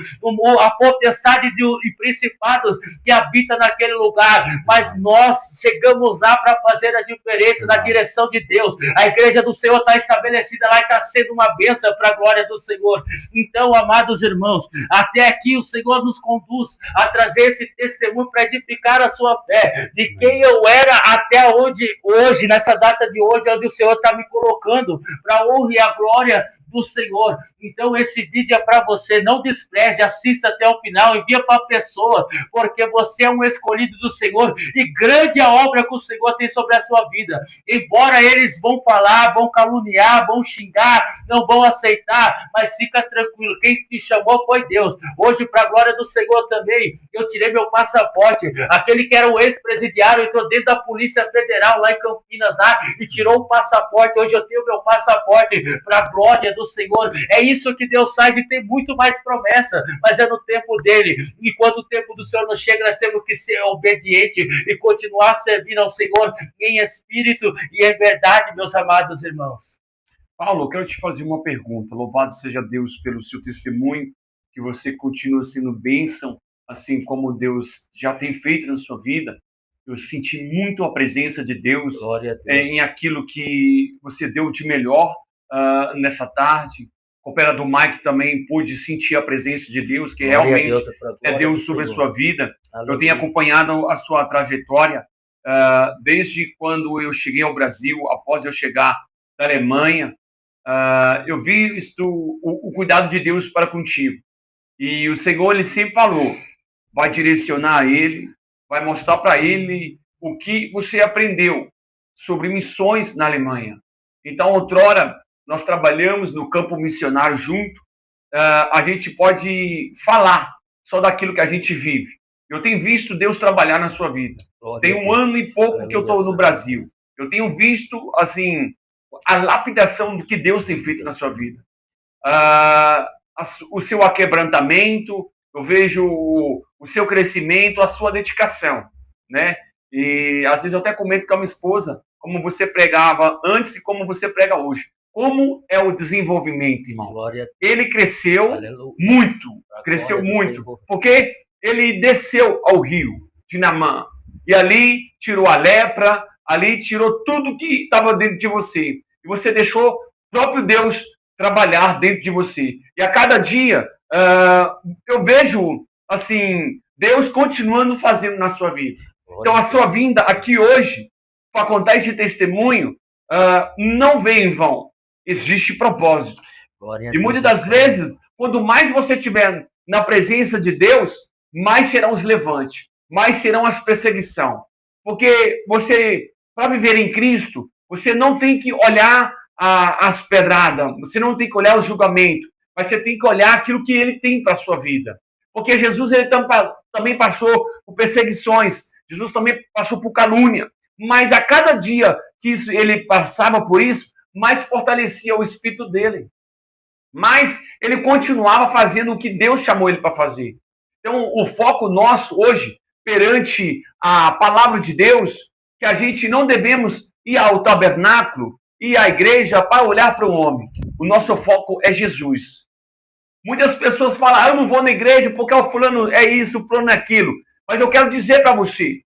a potestade de principados que habita naquele lugar. Mas nós chegamos lá para fazer a diferença na direção de Deus. A igreja do Senhor está estabelecida lá e está sendo uma bênção para a glória do Senhor. Então, amados irmãos, até aqui o Senhor nos conduz a trazer esse testemunho para edificar a sua fé, de quem eu era até onde hoje, nessa data de hoje, onde o Senhor está me colocando, para a honra e a glória do Senhor. Então esse vídeo é para você, não despreze, assista até o final, envia para a pessoa, porque você é um escolhido do Senhor, e grande a obra que o Senhor tem sobre a sua vida. Embora eles vão falar, vão caluniar, vão xingar, não vão aceitar, mas fica tranquilo, quem te chamou foi Deus. Hoje, para a glória do Senhor também, eu tirei meu passaporte. Aquele que era o ex-presidiário entrou dentro da Polícia Federal lá em Campinas lá, e tirou o passaporte. Hoje eu tenho meu passaporte para a glória do Senhor. É isso que Deus faz, e tem muito mais promessa, mas é no tempo dele. Enquanto o tempo do Senhor não chega, nós temos que ser obedientes e continuar servindo ao Senhor em espírito e em verdade, meus amados irmãos. Paulo, eu quero te fazer uma pergunta. Louvado seja Deus pelo seu testemunho, que você continua sendo bênção, assim como Deus já tem feito na sua vida. Eu senti muito a presença de Deus, em aquilo que você deu de melhor nessa tarde. O operador Mike também pôde sentir a presença de Deus, que realmente é Deus sobre a sua vida. Eu tenho acompanhado a sua trajetória desde quando eu cheguei ao Brasil, após eu chegar da Alemanha. eu vi o cuidado de Deus para contigo. E o Senhor, ele sempre falou, vai direcionar ele, vai mostrar para ele o que você aprendeu sobre missões na Alemanha. Então, outrora, nós trabalhamos no campo missionário junto, a gente pode falar só daquilo que a gente vive. Eu tenho visto Deus trabalhar na sua vida. Tem um ano e pouco que eu estou no Brasil. Eu tenho visto, assim, a lapidação do que Deus tem feito na sua vida. O seu aquebrantamento, eu vejo o seu crescimento, a sua dedicação, né? E às vezes eu até comento com a minha esposa como você pregava antes e como você prega hoje. Como é o desenvolvimento, irmão? Ele cresceu muito, porque ele desceu ao rio de Naamã e ali tirou a lepra, ali tirou tudo que estava dentro de você. E você deixou o próprio Deus trabalhar dentro de você. E a cada dia eu vejo assim Deus continuando fazendo na sua vida. Então a sua vinda aqui hoje para contar esse testemunho não vem em vão. Existe propósito. E muitas das vezes, quando mais você estiver na presença de Deus, mais serão os levantes, mais serão as perseguições. Porque você, para viver em Cristo, você não tem que olhar as pedradas, você não tem que olhar o julgamento, mas você tem que olhar aquilo que ele tem para a sua vida. Porque Jesus ele também passou por perseguições, Jesus também passou por calúnia, mas a cada dia que ele passava por isso, mais fortalecia o espírito dele. Mas ele continuava fazendo o que Deus chamou ele para fazer. Então, o foco nosso hoje, perante a palavra de Deus, que a gente não devemos ir ao tabernáculo, ir à igreja para olhar para o homem. O nosso foco é Jesus. Muitas pessoas falam, eu não vou na igreja porque o fulano é isso, o fulano é aquilo. Mas eu quero dizer para você,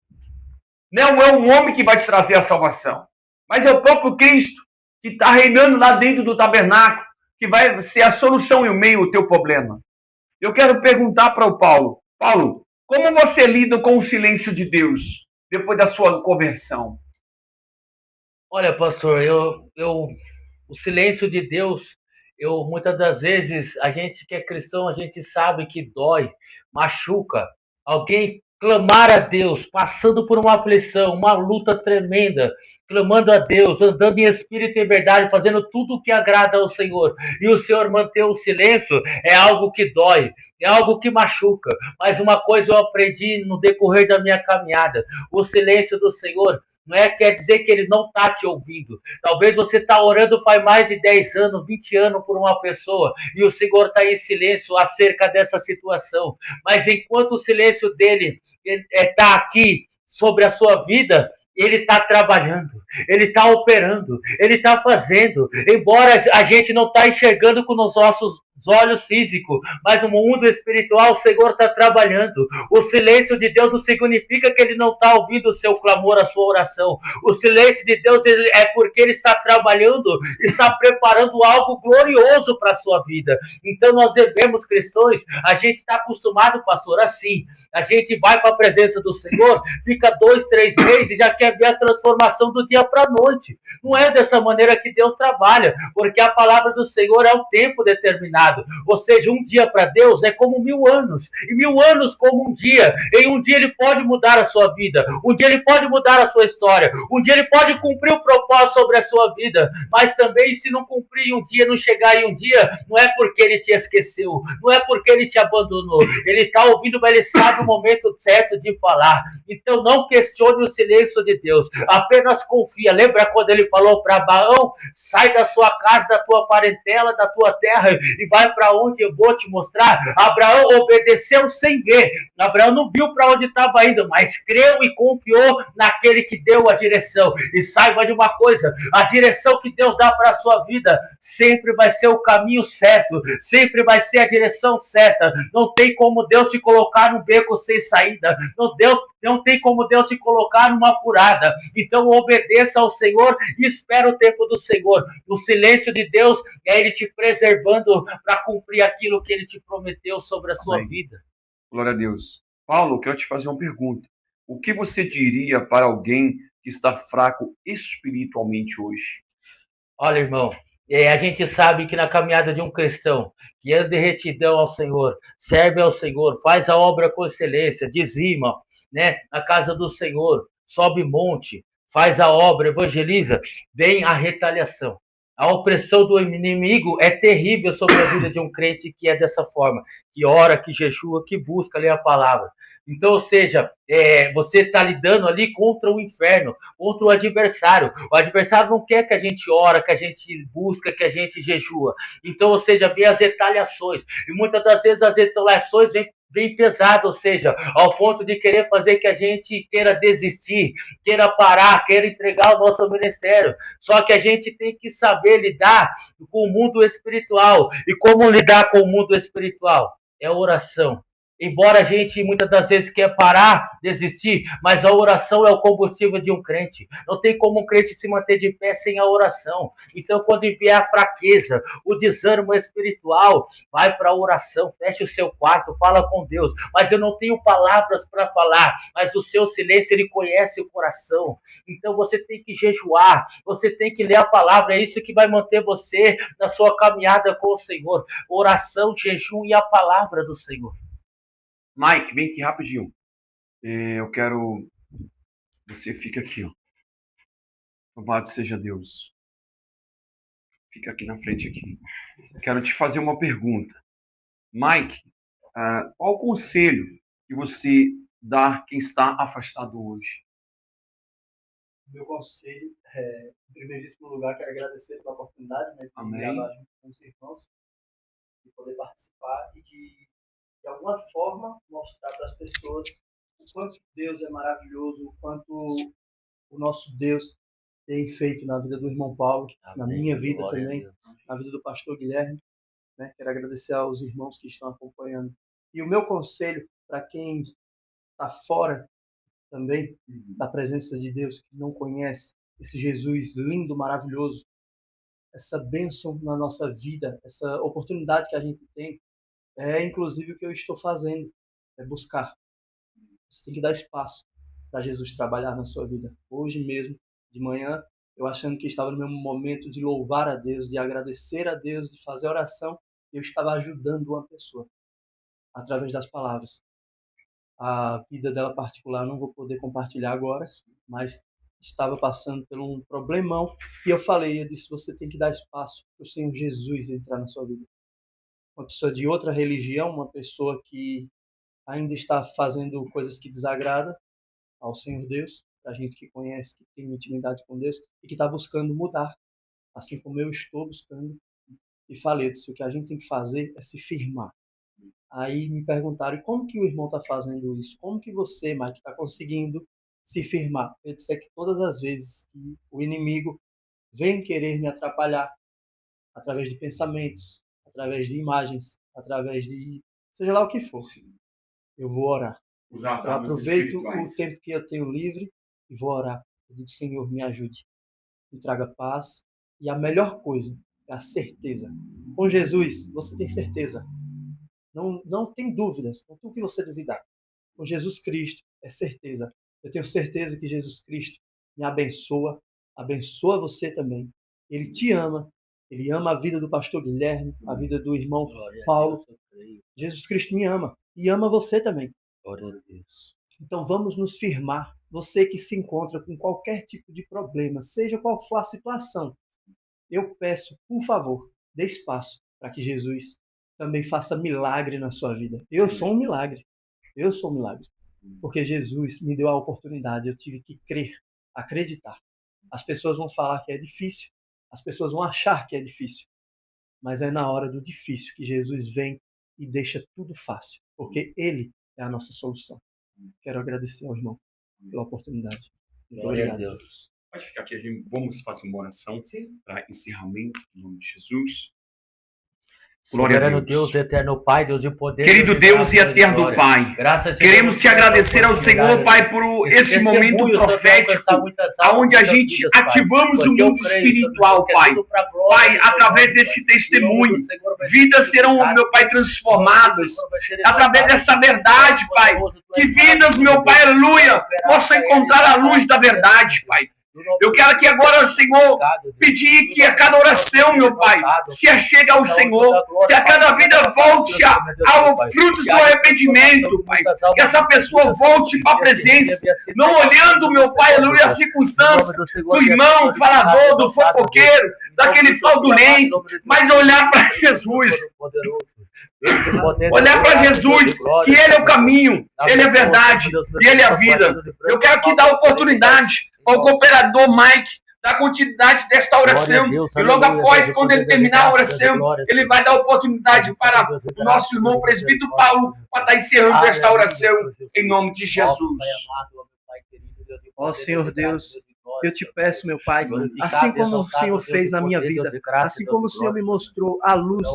não é um homem que vai te trazer a salvação, mas é o próprio Cristo que está reinando lá dentro do tabernáculo, que vai ser a solução e o meio do teu problema. Eu quero perguntar para o Paulo, como você lida com o silêncio de Deus depois da sua conversão? Olha, pastor, o silêncio de Deus, muitas das vezes, a gente que é cristão, a gente sabe que dói, machuca. Alguém clamar a Deus, passando por uma aflição, uma luta tremenda, clamando a Deus, andando em espírito e verdade, fazendo tudo o que agrada ao Senhor, e o Senhor manter o silêncio, é algo que dói, é algo que machuca. Mas uma coisa eu aprendi no decorrer da minha caminhada: o silêncio do Senhor não quer dizer que ele não está te ouvindo. Talvez você está orando faz mais de 10 anos, 20 anos por uma pessoa, e o Senhor está em silêncio acerca dessa situação. Mas enquanto o silêncio dele está aqui sobre a sua vida, ele está trabalhando, ele está operando, ele está fazendo. Embora a gente não está enxergando com os nossos olhos físicos, mas no mundo espiritual o Senhor está trabalhando. O silêncio de Deus não significa que ele não está ouvindo o seu clamor, a sua oração. O silêncio de Deus é porque ele está trabalhando, está preparando algo glorioso para a sua vida. Então nós devemos, cristãos, a gente está acostumado, pastor, assim, a gente vai para a presença do Senhor, fica 2, 3 meses e já quer ver a transformação do dia para a noite. Não é dessa maneira que Deus trabalha, porque a palavra do Senhor é um tempo determinado. Ou seja, um dia para Deus é como 1000 anos, e 1000 anos como um dia. Em um dia ele pode mudar a sua vida, um dia ele pode mudar a sua história, um dia ele pode cumprir o propósito sobre a sua vida, mas também se não cumprir em um dia, não chegar em um dia, não é porque ele te esqueceu, não é porque ele te abandonou, ele está ouvindo, mas ele sabe o momento certo de falar. Então não questione o silêncio de Deus, apenas confia. Lembra quando ele falou para Abraão, sai da sua casa, da tua parentela, da tua terra e vai para onde eu vou te mostrar? Abraão obedeceu sem ver. Abraão não viu para onde estava indo, mas creu e confiou naquele que deu a direção. E saiba de uma coisa, a direção que Deus dá para a sua vida sempre vai ser o caminho certo, sempre vai ser a direção certa. Não tem como Deus te colocar num beco sem saída, não tem como Deus te colocar numa furada. Então obedeça ao Senhor e espera o tempo do Senhor. O silêncio de Deus é ele te preservando para cumprir aquilo que ele te prometeu sobre a sua vida. Glória a Deus. Paulo, eu quero te fazer uma pergunta. O que você diria para alguém que está fraco espiritualmente hoje? Olha, irmão, A gente sabe que na caminhada de um cristão que anda de retidão ao Senhor, serve ao Senhor, faz a obra com excelência, dizima, né, na casa do Senhor, sobe monte, faz a obra, evangeliza, vem a retaliação. A opressão do inimigo é terrível sobre a vida de um crente que é dessa forma, que ora, que jejua, que busca ler a palavra. Então, ou seja, você está lidando ali contra o inferno, contra o adversário. O adversário não quer que a gente ora, que a gente busca, que a gente jejua. Então, ou seja, vem as retaliações. E muitas das vezes as retaliações vem pesado, ou seja, ao ponto de querer fazer que a gente queira desistir, queira parar, queira entregar o nosso ministério. Só que a gente tem que saber lidar com o mundo espiritual. E como lidar com o mundo espiritual? É oração. Embora a gente muitas das vezes quer parar, desistir, mas a oração é o combustível de um crente. Não tem como um crente se manter de pé sem a oração. Então, quando vier a fraqueza, o desânimo espiritual, vai para a oração, fecha o seu quarto, fala com Deus. Mas eu não tenho palavras para falar, mas o seu silêncio, ele conhece o coração. Então, você tem que jejuar, você tem que ler a palavra, é isso que vai manter você na sua caminhada com o Senhor. Oração, jejum e a palavra do Senhor. Mike, vem aqui rapidinho. Eu quero... Você fica aqui, ó. Louvado seja Deus. Fica aqui na frente aqui. Quero te fazer uma pergunta. Mike, qual o conselho que você dá a quem está afastado hoje? Meu conselho é, em primeiríssimo lugar, quero agradecer pela oportunidade, né, de gravar junto com os irmãos, de poder participar e de alguma forma mostrar para as pessoas o quanto Deus é maravilhoso, o quanto o nosso Deus tem feito na vida do irmão Paulo, amém, na minha vida também, na vida do pastor Guilherme. Né? Quero agradecer aos irmãos que estão acompanhando. E o meu conselho para quem está fora também da presença de Deus, que não conhece esse Jesus lindo, maravilhoso, essa bênção na nossa vida, essa oportunidade que a gente tem, é inclusive o que eu estou fazendo, é buscar. Você tem que dar espaço para Jesus trabalhar na sua vida. Hoje mesmo, de manhã, eu achando que estava no meu momento de louvar a Deus, de agradecer a Deus, de fazer oração, eu estava ajudando uma pessoa através das palavras. A vida dela particular não vou poder compartilhar agora, mas estava passando por um problemão e eu disse, você tem que dar espaço para o Senhor Jesus entrar na sua vida. Uma pessoa de outra religião, uma pessoa que ainda está fazendo coisas que desagradam ao Senhor Deus, para a gente que conhece, que tem intimidade com Deus e que está buscando mudar, assim como eu estou buscando. E falei, disse, o que a gente tem que fazer é se firmar. Aí me perguntaram, como que o irmão está fazendo isso? Como que você, Mike, está conseguindo se firmar? Eu disse que todas as vezes que o inimigo vem querer me atrapalhar, através de pensamentos, através de imagens, através de seja lá o que for, eu vou orar. Eu aproveito o tempo que eu tenho livre e vou orar. Eu digo, Senhor, me ajude, me traga paz. E a melhor coisa é a certeza. Com Jesus, você tem certeza. Não tem dúvidas, não tem o que você duvidar. Com Jesus Cristo, é certeza. Eu tenho certeza que Jesus Cristo me abençoa você também. Ele te ama. Ele ama a vida do pastor Guilherme, a vida do irmão Paulo. Jesus Cristo me ama e ama você também. Glória a Deus. Então vamos nos firmar. Você que se encontra com qualquer tipo de problema, seja qual for a situação, eu peço, por favor, dê espaço para que Jesus também faça milagre na sua vida. Eu sou um milagre. Eu sou um milagre. Porque Jesus me deu a oportunidade. Eu tive que crer, acreditar. As pessoas vão falar que é difícil. As pessoas vão achar que é difícil. Mas é na hora do difícil que Jesus vem e deixa tudo fácil. Porque Ele é a nossa solução. Quero agradecer ao irmão pela oportunidade. Muito obrigado. Deus. Pode ficar aqui, vamos fazer uma oração para encerramento, em nome de Jesus. Glória a Deus, eterno Pai, Deus de poder. Querido Deus e eterno Pai, queremos te agradecer ao Senhor, Pai, por esse momento profético, onde a gente ativamos o mundo espiritual, Pai. Pai, através desse testemunho, vidas serão, meu Pai, transformadas. Através dessa verdade, Pai, que vidas, meu Pai, aleluia, possam encontrar a luz da verdade, Pai. Eu quero aqui agora, Senhor, pedir que a cada oração, meu Pai, se achegue ao Senhor, que a cada vida volte ao frutos do arrependimento, Pai. Que essa pessoa volte para a presença, não olhando, meu Pai, aleluia, as circunstâncias do irmão, falador, do fofoqueiro, daquele fraudulento, mas olhar para Jesus. Olhar para Jesus, que Ele é o caminho, Ele é a verdade e Ele é a vida. Eu quero aqui dar oportunidade ao cooperador Mike dar continuidade desta oração. E logo após, quando ele terminar a oração, ele vai dar oportunidade para o nosso irmão presbítero Paulo para estar encerrando esta oração em nome de Jesus. Ó Senhor Deus, eu te peço, meu Pai, assim como o Senhor fez na minha vida, assim como o Senhor me mostrou a luz,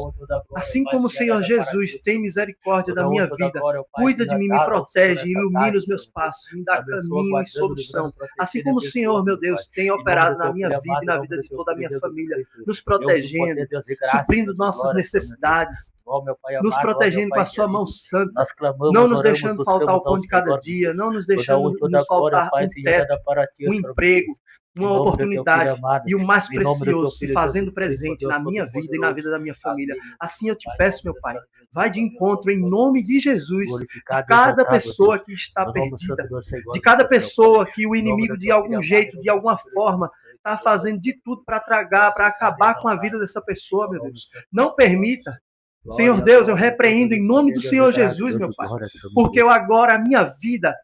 assim como o Senhor Jesus tem misericórdia da minha vida, cuida de mim, me protege, ilumina os meus passos, me dá caminho e solução. Assim como o Senhor, meu Deus, tem operado na minha vida e na vida de toda a minha família, nos protegendo, suprindo nossas necessidades, nos protegendo com a sua mão santa, não nos deixando faltar o pão de cada dia, não nos deixando nos faltar um teto, um emprego, uma oportunidade e o mais precioso, se fazendo presente na minha vida e na vida da minha família. Assim eu te peço, meu Pai, vai de encontro em nome de Jesus, de cada pessoa que está perdida, de cada pessoa que o inimigo de algum jeito, de alguma forma, está fazendo de tudo para tragar, para acabar com a vida dessa pessoa, meu Deus. Não permita. Senhor Deus, eu repreendo em nome do Senhor Jesus, meu Pai, porque eu agora, a minha vida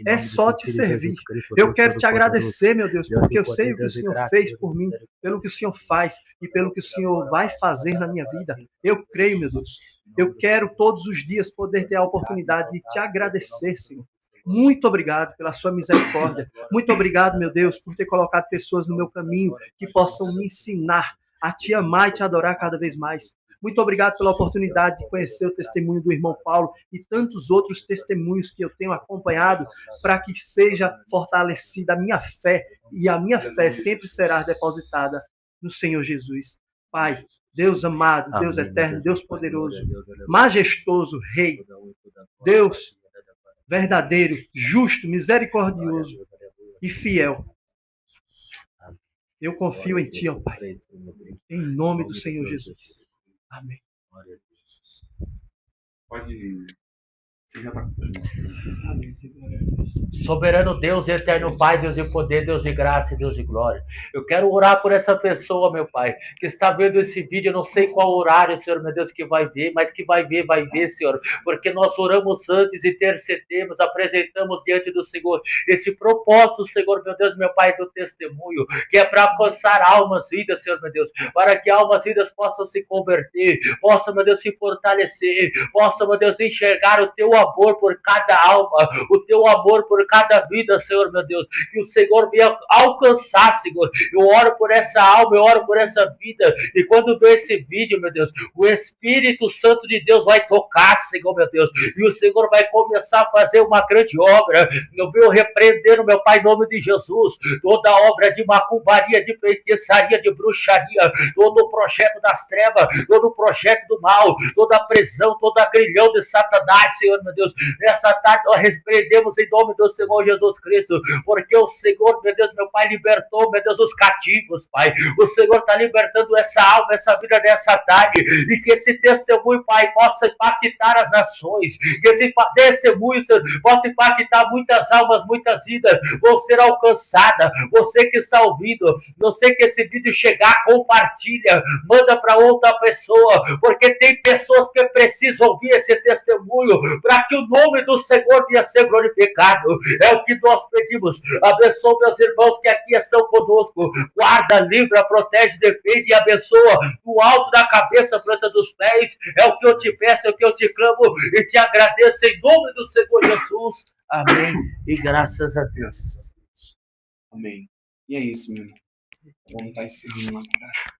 é só te servir. Eu quero te agradecer, meu Deus, porque eu sei o que o Senhor fez por mim, pelo que o Senhor faz e pelo que o Senhor vai fazer na minha vida. Eu creio, meu Deus. Eu quero todos os dias poder ter a oportunidade de te agradecer, Senhor. Muito obrigado pela sua misericórdia. Muito obrigado, meu Deus, por ter colocado pessoas no meu caminho que possam me ensinar a te amar e te adorar cada vez mais. Muito obrigado pela oportunidade de conhecer o testemunho do irmão Paulo e tantos outros testemunhos que eu tenho acompanhado para que seja fortalecida a minha fé e a minha fé sempre será depositada no Senhor Jesus. Pai, Deus amado, Deus eterno, Deus poderoso, majestoso Rei, Deus verdadeiro, justo, misericordioso e fiel. Eu confio em Ti, ó Pai, em nome do Senhor Jesus. Amém. Pode. Você já está. Soberano Deus, eterno Pai, Deus de poder, Deus de graça e Deus de glória. Eu quero orar por essa pessoa, meu Pai, que está vendo esse vídeo. Eu não sei qual horário, Senhor, meu Deus, que vai ver, mas que vai ver, Senhor, porque nós oramos antes, intercedemos, apresentamos diante do Senhor esse propósito, Senhor, meu Deus, meu Pai, do testemunho, que é para alcançar almas vidas, Senhor, meu Deus, para que almas vidas possam se converter, possam, meu Deus, se fortalecer, possam, meu Deus, enxergar o Teu amor por cada alma, o Teu amor por cada vida, Senhor, meu Deus, que o Senhor venha alcançar, Senhor. Eu oro por essa alma, eu oro por essa vida, e quando ver esse vídeo, meu Deus, o Espírito Santo de Deus vai tocar, Senhor, meu Deus, e o Senhor vai começar a fazer uma grande obra. Eu venho repreendendo, meu Pai, em nome de Jesus, toda obra de macumbaria, de feitiçaria, de bruxaria, todo o projeto das trevas, todo o projeto do mal, toda a prisão, todo a grilhão de Satanás, Senhor, meu Deus, nessa tarde nós repreendemos em nome do Senhor Jesus Cristo, porque o Senhor, meu Deus, meu Pai, libertou, meu Deus, os cativos, Pai. O Senhor está libertando essa alma, essa vida nessa tarde, e que esse testemunho, Pai, possa impactar as nações, que esse testemunho, Senhor, possa impactar muitas almas, muitas vidas vão ser alcançadas. Você que está ouvindo, você que esse vídeo chegar, compartilha, manda para outra pessoa, porque tem pessoas que precisam ouvir esse testemunho para que o nome do Senhor venha ser glorificado. É o que nós pedimos. Abençoa meus irmãos que aqui estão conosco. Guarda, livra, protege, defende e abençoa do alto da cabeça, planta dos pés. É o que eu te peço, é o que eu te clamo e te agradeço em nome do Senhor Jesus. Amém. E graças a Deus. Amém. E é isso, meu irmão. Vamos estar encerrando agora.